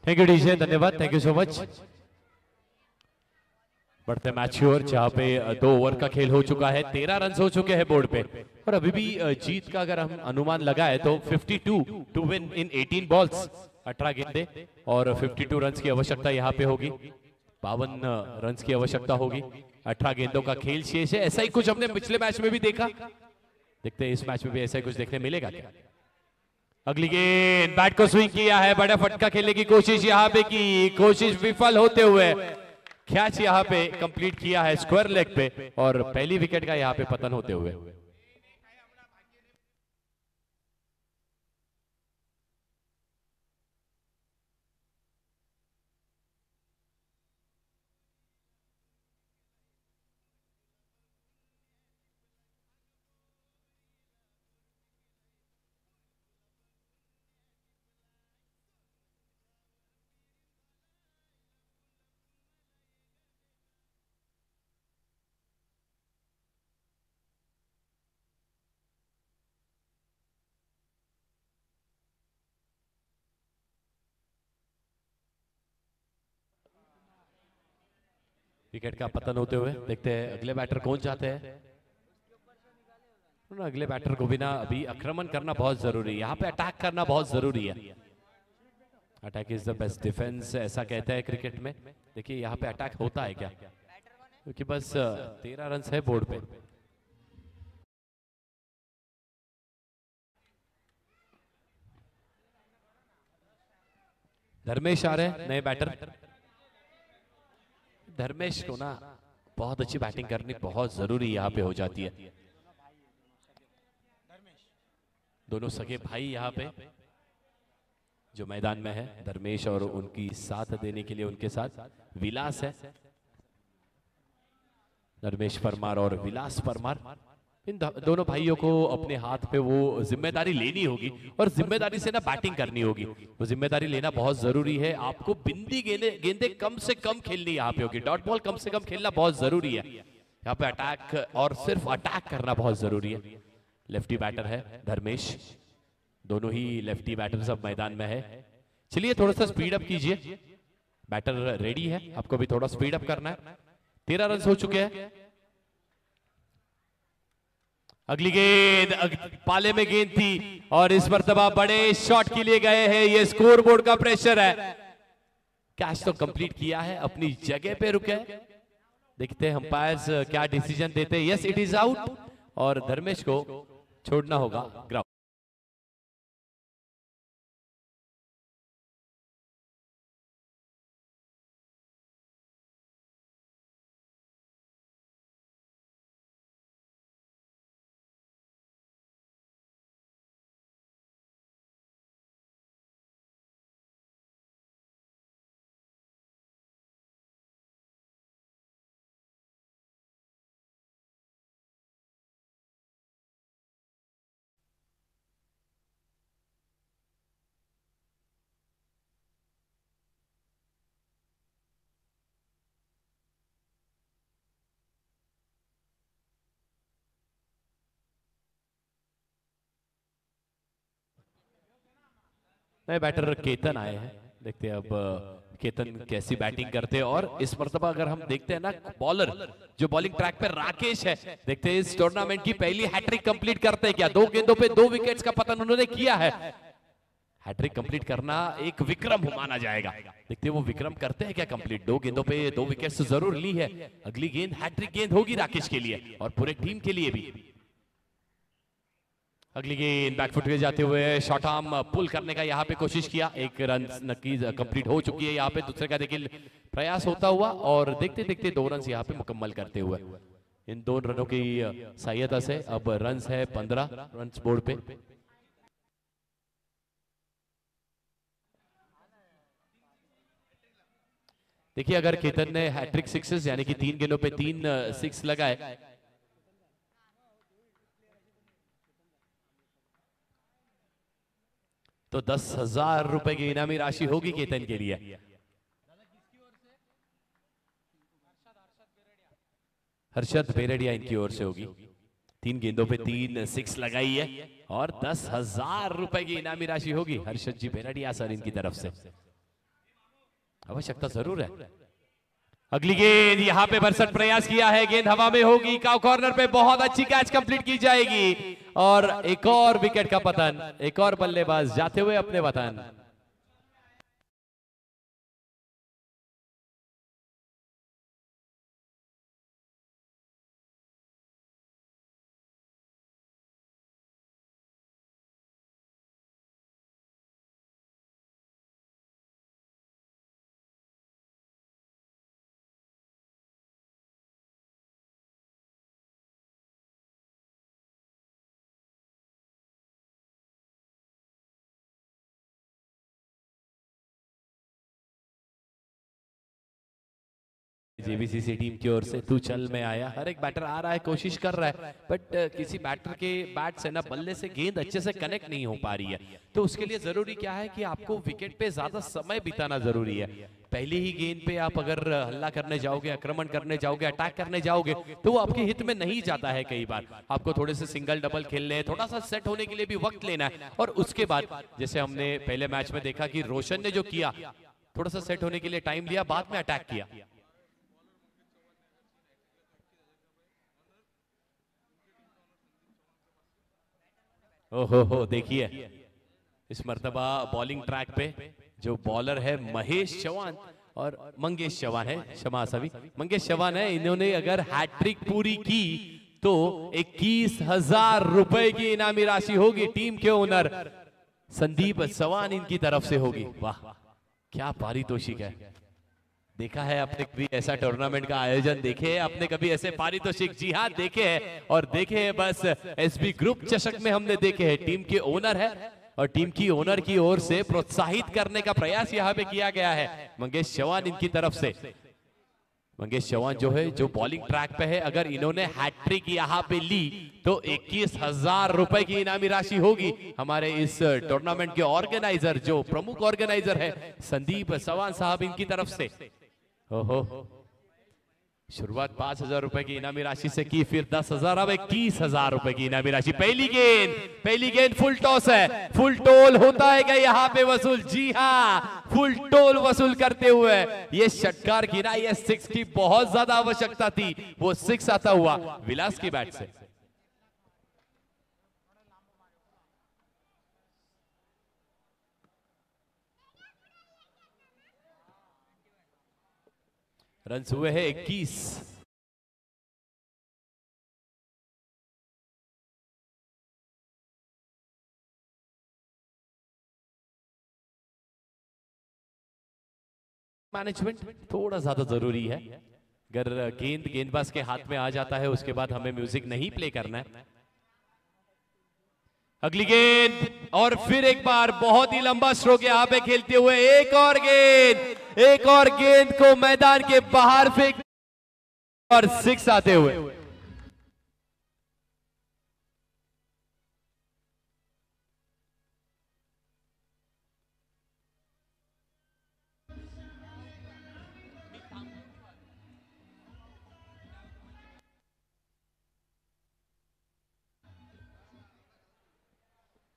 S3: थैंक यू डीजे, धन्यवाद, थैंक यू सो मच। बढ़ते मैच की ओर, जहां पे 2 ओवर का खेल हो चुका है, 13 रन हो चुके हैं बोर्ड पे और अभी भी जीत का अगर हम अनुमान लगाए तो 52 टू विन इन 18 बॉल्स, 18 गेंदे और 52 रन की आवश्यकता यहाँ पे होगी, 52 रन की आवश्यकता होगी, 18 गेंदों का खेल शेष है। ऐसा ही कुछ हमने पिछले मैच में भी देखा, देखते हैं इस मैच में भी ऐसा ही कुछ देखने मिलेगा क्या। अगली गेंद, बैट को स्विंग किया है, बड़ा फटका खेलने की कोशिश यहाँ पे की, कोशिश विफल होते हुए कैच यहाँ पे कंप्लीट किया है स्क्वायर लेग पे और पहली विकेट का यहाँ पे पतन होते हुए। विकेट का पतन होते हुए। देखते हैं अगले बैटर कौन चाहते हैं। अगले बैटर को भी ना अभी आक्रमण करना बहुत जरूरी है, यहाँ पे अटैक करना बहुत जरूरी है। Attack is the best defence ऐसा कहते हैं क्रिकेट में। देखिए यहाँ पे अटैक होता है क्या, क्योंकि बस 13 रन है बोर्ड पे। धर्मेश आ रहे हैं नए बैटर। धर्मेश को ना बहुत अच्छी बैटिंग करनी बहुत जरूरी यहाँ पे हो जाती है। दोनों सगे भाई यहाँ पे जो मैदान में है, धर्मेश और उनकी साथ देने के लिए उनके साथ विलास है। धर्मेश परमार और विलास परमार, इन दोनों भाइयों को अपने हाथ पे वो जिम्मेदारी लेनी होगी और जिम्मेदारी से ना बैटिंग करनी होगी। वो जिम्मेदारी लेना बहुत जरूरी है। आपको बिंदी गेंदे कम से कम खेलनी यहाँ पे होगी, डॉट बॉल कम से कम खेलना बहुत जरूरी है। यहाँ पे अटैक और सिर्फ अटैक करना बहुत जरूरी है। लेफ्टी बैटर है धर्मेश, दोनों ही लेफ्टी बैटर सब मैदान में है। चलिए थोड़ा सा स्पीड अप कीजिए, बैटर रेडी है, आपको भी थोड़ा स्पीड अप करना है। 13 रन हो चुके हैं। अगली गेंद पाले में गेंद थी और इस मर्तबा बड़े शॉट के लिए गए हैं। ये स्कोर बोर्ड का प्रेशर है। कैच तो कंप्लीट किया है, अपनी जगह पे रुके। देखते हैं अंपायर्स क्या डिसीजन देते हैं। यस इट इज आउट और धर्मेश को छोड़ना होगा ग्राउंड। नए बैटर केतन आए हैं। देखते हैं अब केतन कैसी बैटिंग करते हैं। और इस मर्तबा अगर हम देखते हैं ना, बॉलर जो बॉलिंग ट्रैक पे राकेश है, देखते हैं इस टूर्नामेंट की पहली हैट्रिक कंप्लीट करते हैं क्या। 2 गेंदों पे 2 विकेट्स का पतन उन्होंने किया है। हैट्रिक कंप्लीट करना एक विक्रम माना जाएगा। देखते हैं वो विक्रम करते हैं क्या कंप्लीट। 2 गेंदों पे 2 विकेट्स जरूर ली है। अगली गेंद हैट्रिक गेंद होगी राकेश के लिए और पूरे टीम के लिए भी। अगली गेंद बैकफुट पे जाते हुए शॉर्ट आर्म पुल करने का यहाँ पे कोशिश किया। 1 रन नक्की कंप्लीट हो चुकी है। यहाँ पे दूसरे का देखिए प्रयास होता हुआ और देखते देखते 2 रन यहाँ पे मुकम्मल करते हुए। इन 2 रनों की सहायता से अब रन है 15 रन बोर्ड पे। देखिए अगर केतन ने हैट्रिक 6 यानी कि 3 गेंदों पे 3 6 लगाए तो 10,000 रुपए की इनामी राशि होगी केतन के लिए। हर्षद बेरडिया इनकी ओर से होगी। 3 गेंदों पे 3 6 लगाई है और 10,000 रुपए की इनामी राशि होगी हर्षद जी बेरडिया सर इनकी तरफ से। आवश्यकता जरूर है। अगली गेंद यहाँ पे बरसट प्रयास किया है, गेंद हवा में होगी। काउ कॉर्नर पे बहुत अच्छी कैच कंप्लीट की जाएगी और एक और विकेट का पतन। एक और बल्लेबाज जाते हुए अपने वतन। जेबीसीसी टीम की ओर से तू चल में आया। हर एक बैटर आ रहा है, कोशिश कर रहा है, बट किसी बैटर के बैट से ना बल्ले से गेंद अच्छे से कनेक्ट नहीं हो पा रही है। तो उसके लिए जरूरी क्या है कि आपको विकेट पे ज्यादा समय बिताना जरूरी है। पहली ही गेंद पे आप अगर हल्ला करने जाओगे, आक्रमण करने जाओगे, अटैक करने जाओगे तो वो आपके हित में नहीं जाता है। कई बार आपको थोड़े से सिंगल डबल खेलने हैं, थोड़ा सा सेट होने के लिए भी वक्त लेना है। और उसके बाद जैसे हमने पहले मैच में देखा कि रोशन ने जो किया, थोड़ा सा सेट होने के लिए टाइम लिया, बाद में अटैक किया। ओहो देखिए इस मर्तबा बॉलिंग ट्रैक पे जो बॉलर है महेश चौहान और मंगेश चौहान है, क्षमा सभी मंगेश चौहान है। इन्होंने अगर हैट्रिक पूरी की तो 21,000 रुपए की इनामी राशि होगी। टीम के ओनर संदीप चौहान इनकी तरफ से होगी। वाह क्या पारितोषिक है। देखा है आपने कभी ऐसा टूर्नामेंट का आयोजन देखे है आपने कभी ऐसे पारितोषिक? जी हाँ देखे हैं, और देखे हैं बस एसबी ग्रुप चषक में हमने देखे हैं। टीम के ओनर है और टीम की ओनर की ओर से प्रोत्साहित करने का प्रयास यहाँ पे किया गया है मंगेश चौहान इनकी तरफ से। मंगेश चौहान जो है जो बॉलिंग ट्रैक पे है, अगर इन्होंने हैट्रिक यहाँ पे ली तो 21,000 रुपए की इनामी राशि होगी। हमारे इस टूर्नामेंट के ऑर्गेनाइजर जो प्रमुख ऑर्गेनाइजर है संदीप चौहान साहब इनकी तरफ से। ओहो शुरुआत 5,000 रुपए की इनामी राशि से की, फिर 10,000, अब 21,000 रुपए की इनामी राशि। पहली गेंद फुल टॉस है, फुल टोल होता है क्या यहाँ पे वसूल? जी हाँ फुल टोल वसूल करते हुए ये षटकार गिरा। ये 6 की बहुत ज्यादा आवश्यकता थी, वो 6 आता हुआ विलास की बैट से। रन हुए हैं 21। मैनेजमेंट थोड़ा ज्यादा जरूरी है। अगर गेंदबाज के हाथ में आ जाता है उसके बाद हमें म्यूजिक नहीं प्ले करना है। अगली गेंद और फिर एक बार बहुत ही लंबा स्ट्रोक यहाँ पे खेलते हुए एक और गेंद को मैदान के बाहर फेंक और 6 आते हुए।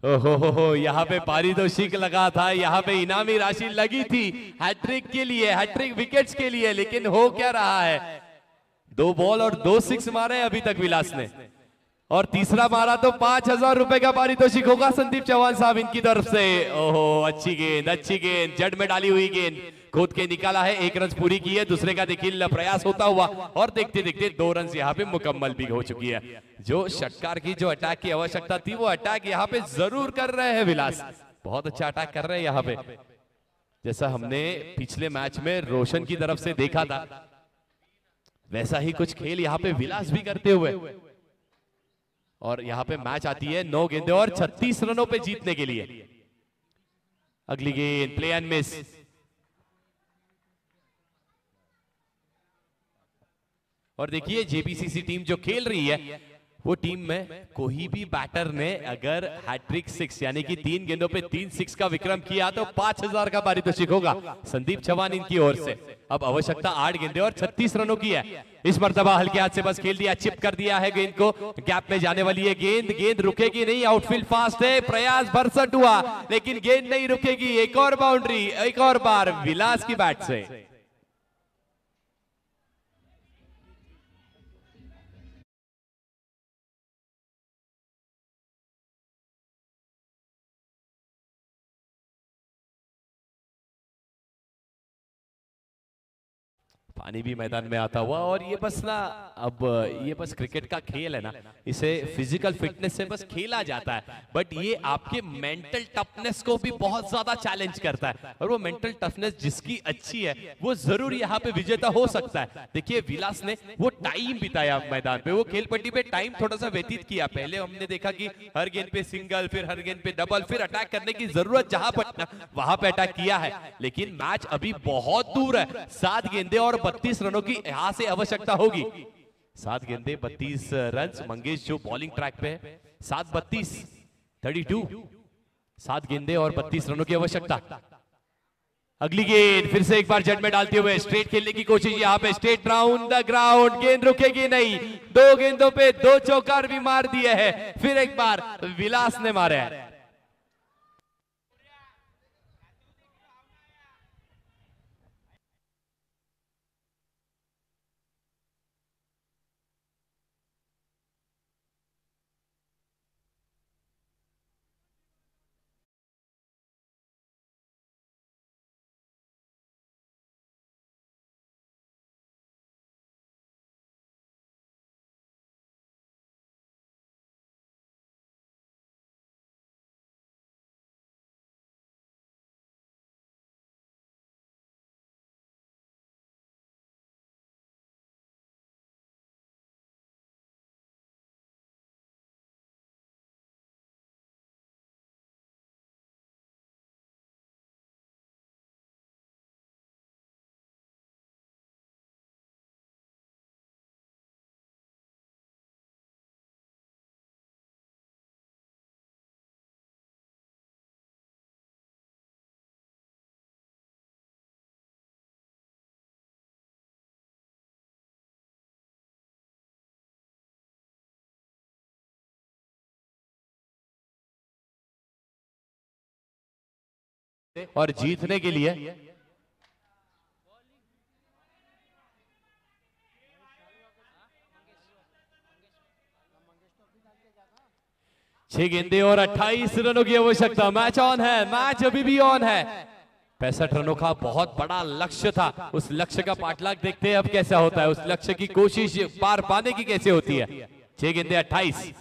S3: ओहो यहाँ पे पारितोषिक लगा था, यहाँ पे इनामी राशि लगी थी हैट्रिक के लिए, हैट्रिक विकेट्स के लिए, लेकिन हो क्या रहा है? 2 बॉल और 2 6 मारे अभी तक विलास ने, और तीसरा मारा तो 5,000 रुपए का पारितोषिक होगा संदीप चौहान साहब इनकी तरफ से। ओहो अच्छी गेंद जड़ में डाली हुई गेंद खोद के निकाला है। 1 रन पूरी की है, दूसरे का देखिए प्रयास होता हुआ, और देखते देखते 2 रन यहाँ पे मुकम्मल भी हो चुकी है। जो षटकार की जो अटैक की आवश्यकता थी वो अटैक यहाँ पे जरूर कर रहे हैं विलास, बहुत अच्छा अटैक कर रहे हैं यहाँ पे, जैसा हमने पिछले मैच में रोशन की तरफ से देखा था वैसा ही कुछ खेल यहाँ पे विलास भी करते हुए। और यहाँ पे मैच आती है 9 गेंदें और 36 रनों पे जीतने के लिए। अगली गेंद प्ले एंड मिस, और देखिए जेबीसीसी टीम जो खेल रही है वो टीम में कोई भी बैटर ने अगर हैट्रिक 6 यानी कि 3 गेंदों पे 3 6 का विक्रम किया तो 5,000 का पारितोषिक होगा संदीप चौहान इनकी ओर से। अब आवश्यकता 8 गेंदें और 36 रनों की है। इस मर्तबा हल्के हाथ से बस खेल दिया, चिप कर दिया है गेंद को, गैप में जाने वाली है गेंद रुकेगी नहीं, आउटफील्ड फास्ट है, प्रयास भरसक हुआ लेकिन गेंद नहीं रुकेगी। एक और बाउंड्री, एक और बार विलास की बैट से। पानी भी मैदान में आता हुआ, और ये बस ना अब ये बस क्रिकेट का खेल है ना, इसे फिजिकल फिटनेस से बस खेला जाता है, बट ये आपके मेंटल टफनेस को भी बहुत ज्यादा चैलेंज करता है, और वो मेंटल टफनेस जिसकी अच्छी है वो जरूर यहाँ पे विजेता हो सकता है। देखिए विलास ने वो टाइम बिताया मैदान पे, वो खेल पट्टी पे टाइम थोड़ा सा व्यतीत किया। पहले हमने देखा कि हर गेंद पे सिंगल, फिर हर गेंद पे डबल, फिर अटैक करने की जरूरत जहां पर वहां पे अटैक किया है, लेकिन मैच अभी बहुत दूर है। 7 गेंदें और 32 रनों की यहां से आवश्यकता होगी। 7 गेंदें 32 रन। मंगेश जो बॉलिंग ट्रैक पे है, 7-32 32, 7 गेंदें और 32 रनों की आवश्यकता। अगली गेंद फिर से एक बार जड़ में डालते हुए स्ट्रेट खेलने की कोशिश, यहाँ पे स्ट्रेट राउंड द ग्राउंड, गेंद रुकेगी नहीं। 2 गेंदों पे 2 चौकार भी मार दिए हैं, फिर एक बार विलास ने मारे हैं। और जीतने के लिए 6 गेंदे और 28 रनों की आवश्यकता। मैच ऑन है, मैच अभी भी ऑन है। 65 रनों का बहुत बड़ा लक्ष्य था, उस लक्ष्य का पाठलाग देखते हैं अब कैसा होता है, उस लक्ष्य की कोशिश पार पाने की कैसे होती है। 6 गेंदे 28।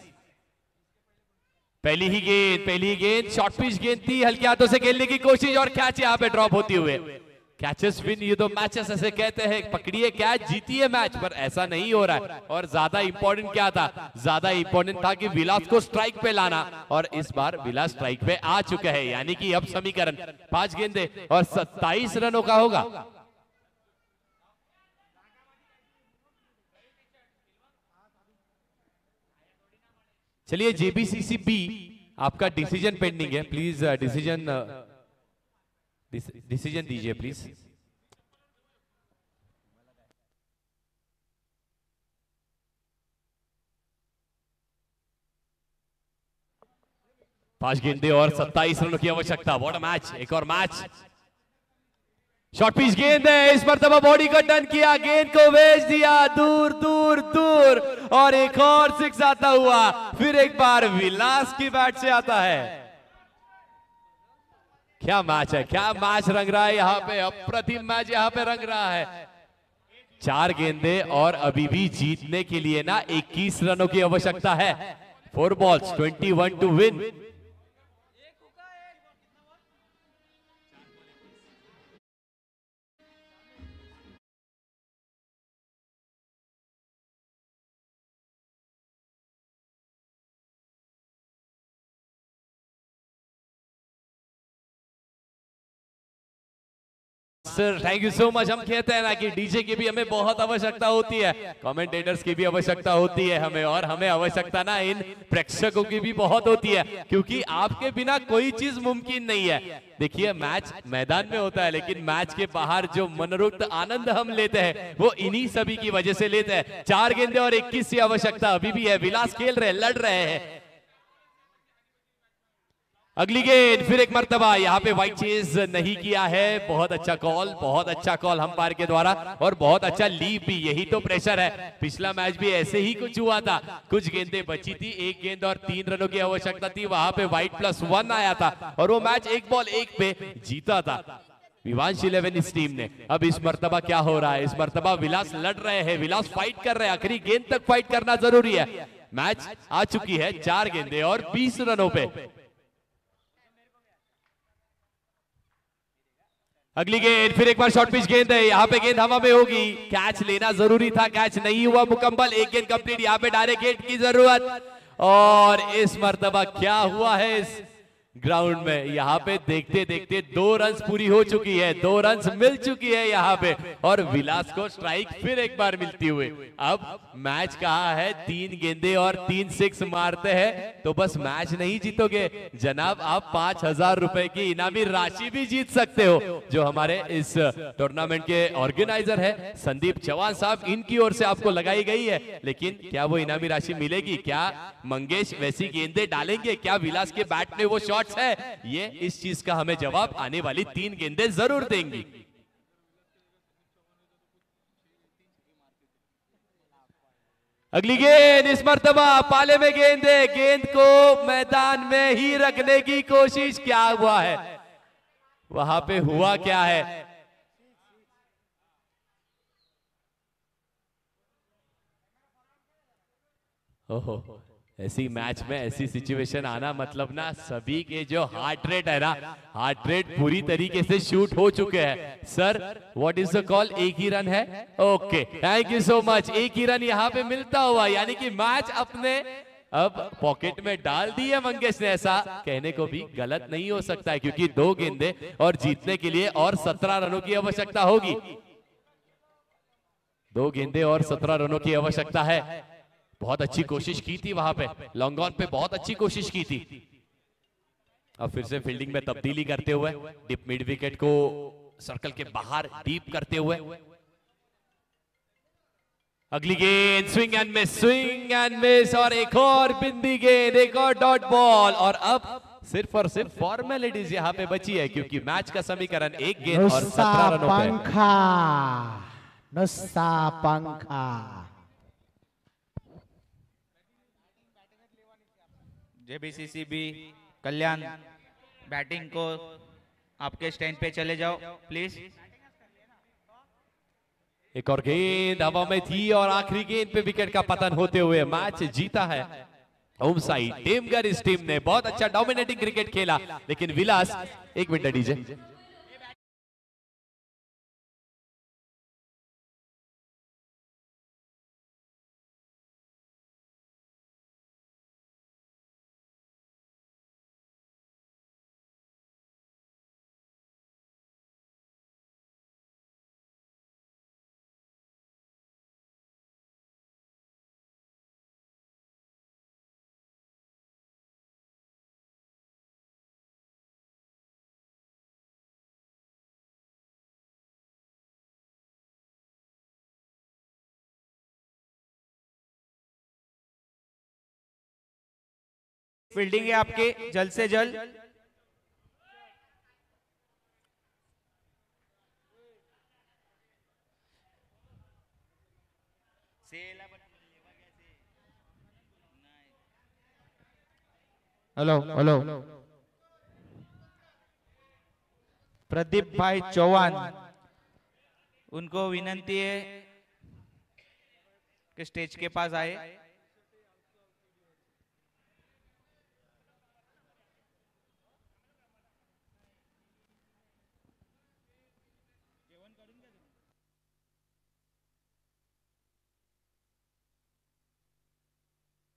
S3: पहली ही गेंद शॉर्ट पिच गेंद थी, हल्के हाथों से खेलने की कोशिश और कैच यहाँ पे ड्रॉप होती हुए। कैचेस विन ये तो मैचेस ऐसे कहते हैं, पकड़िए कैच जीतिए मैच, पर ऐसा नहीं हो रहा है। और ज्यादा इंपॉर्टेंट क्या था, ज्यादा इंपॉर्टेंट था कि विलास को स्ट्राइक पे लाना, और इस बार विलास स्ट्राइक पे आ चुका है, यानी कि अब समीकरण 5 गेंदे और 27 रनों का होगा। चलिए जेबीसीसी बी, आपका डिसीजन पेंडिंग है, प्लीज डिसीजन दीजिए प्लीज। पांच गेंदे और 27 रनों की आवश्यकता। व्हाट अ मैच, एक और मैच। शॉर्ट पिच गेंद है, इस मर्तबा बॉडी को टर्न किया, गेंद को भेज दिया दूर दूर दूर, और एक और 6 आता हुआ। फिर एक बार विलास की बैट से आता है। क्या मैच है, क्या मैच रंग रहा है यहाँ पे, अप्रतिम मैच यहाँ पे रंग रहा है। 4 गेंदे और अभी भी जीतने के लिए ना 21 रनों की आवश्यकता है। 4 balls 21 to win. Sir thank you so much. हम कहते हैं ना कि डीजे की भी हमें बहुत आवश्यकता होती है, कमेंटेटर्स की भी आवश्यकता होती है हमें, और हमें आवश्यकता ना इन प्रेक्षकों की भी बहुत होती है, क्योंकि आपके बिना कोई चीज मुमकिन नहीं है। देखिए मैच मैदान में होता है, लेकिन मैच के बाहर जो मनोरुक्त आनंद हम लेते हैं वो इन्हीं सभी की वजह से लेते हैं। 4 गेंदे और 21 की आवश्यकता अभी भी है। विलास खेल रहे, लड़ रहे हैं। अगली गेंद फिर एक मर्तबा, यहाँ पे वाइड चेज नहीं किया है। बहुत अच्छा कॉल, बहुत अच्छा कॉल अंपायर के द्वारा, और बहुत अच्छा लीव भी। यही तो प्रेशर है, पिछला मैच भी ऐसे ही कुछ हुआ था। कुछ गेंदें बची थी, 1 गेंद और 3 रनों की आवश्यकता थी, वहां पे वाइड +1 आया था और वो मैच 1 बॉल 1 पे जीता था विवांश 11 इस टीम ने। अब इस मर्तबा क्या हो रहा है, इस मर्तबा विलास लड़ रहे हैं, विलास फाइट कर रहे हैं, आखिरी गेंद तक फाइट करना जरूरी है। मैच आ चुकी है 4 गेंदे और 20 रनों पे। अगली गेंद फिर एक बार शॉर्ट पिच गेंद है, यहाँ पे गेंद हवा में होगी, कैच लेना जरूरी था, कैच नहीं हुआ मुकम्मल। 1 गेंद कंप्लीट, यहाँ पे डायरेक्ट हिट की जरूरत, और इस मर्तबा क्या हुआ है इस ग्राउंड में, यहाँ पे देखते देखते 2 रन्स पूरी हो चुकी है, 2 रन्स मिल चुकी है यहाँ पे, और विलास को स्ट्राइक फिर एक बार मिलती हुई। अब मैच कहा है 3 गेंदे और 3 6 मारते हैं तो बस मैच नहीं जीतोगे जनाब, आप 5000 रुपए की इनामी राशि भी जीत सकते हो, जो हमारे इस टूर्नामेंट के ऑर्गेनाइजर है संदीप चौहान साहब, इनकी ओर से आपको लगाई गई है। लेकिन क्या वो इनामी राशि मिलेगी, क्या मंगेश वैसी गेंदे डालेंगे, क्या विलास के बैट में वो शॉट्स है, ये इस चीज का हमें जवाब आने वाली 3 गेंदें जरूर देंगी। अगली गेंद इस मर्तबा पाले में गेंद है, गेंद को मैदान में ही रखने की कोशिश, क्या हुआ है वहां पे, हुआ क्या है। ओहो, ऐसी मैच में ऐसी सिचुएशन आना मतलब ना सभी के जो हार्ट रेट है ना, हार्ट रेट पूरी तरीके से शूट हो चुके हैं। Sir what is the call, 1 ही रन है, okay thank you so much. 1 ही रन यहाँ पे मिलता हुआ, यानी कि मैच अपने अब पॉकेट में डाल दी है मंगेश ने। ऐसा कहने को भी गलत नहीं हो सकता है, क्योंकि 2 गेंदे और जीतने के लिए और 17 रनों की आवश्यकता होगी। 2 गेंदे और 17 रनों की आवश्यकता है। बहुत अच्छी कोशिश की थी वहां पे, लॉन्ग ऑन पे बहुत अच्छी कोशिश की थी। अब फिर से फील्डिंग में तब्दीली करते हुए, डीप मिड विकेट को सर्कल के बाहर डीप करते हुए। अगली गेंद swing and miss, swing and miss, और एक और बिंदी गेंद, एक और डॉट बॉल, और अब सिर्फ और सिर्फ फॉर्मेलिटीज यहाँ पे बची है क्योंकि मैच का समीकरण 1 गेंद और
S2: नुस्ता
S3: 17 रनों पे।
S2: पंखा, नुस्ता पंखा।
S6: जेबीसीसीबी कल्याण, बैटिंग को आपके स्टैंड पे चले जाओ प्लीज।
S3: एक और गेंद हवा में थी और आखिरी गेंद पे विकेट का पतन होते हुए मैच जीता है होम साइड। टेमगर इस टीम ने बहुत अच्छा डोमिनेटिंग क्रिकेट खेला, लेकिन विलास, एक मिनट डीजे,
S6: फील्डिंग है आपके जल्द से जल्द। हेलो हेलो, प्रदीप भाई चौहान, उनको विनंती है कि स्टेज के पास आए।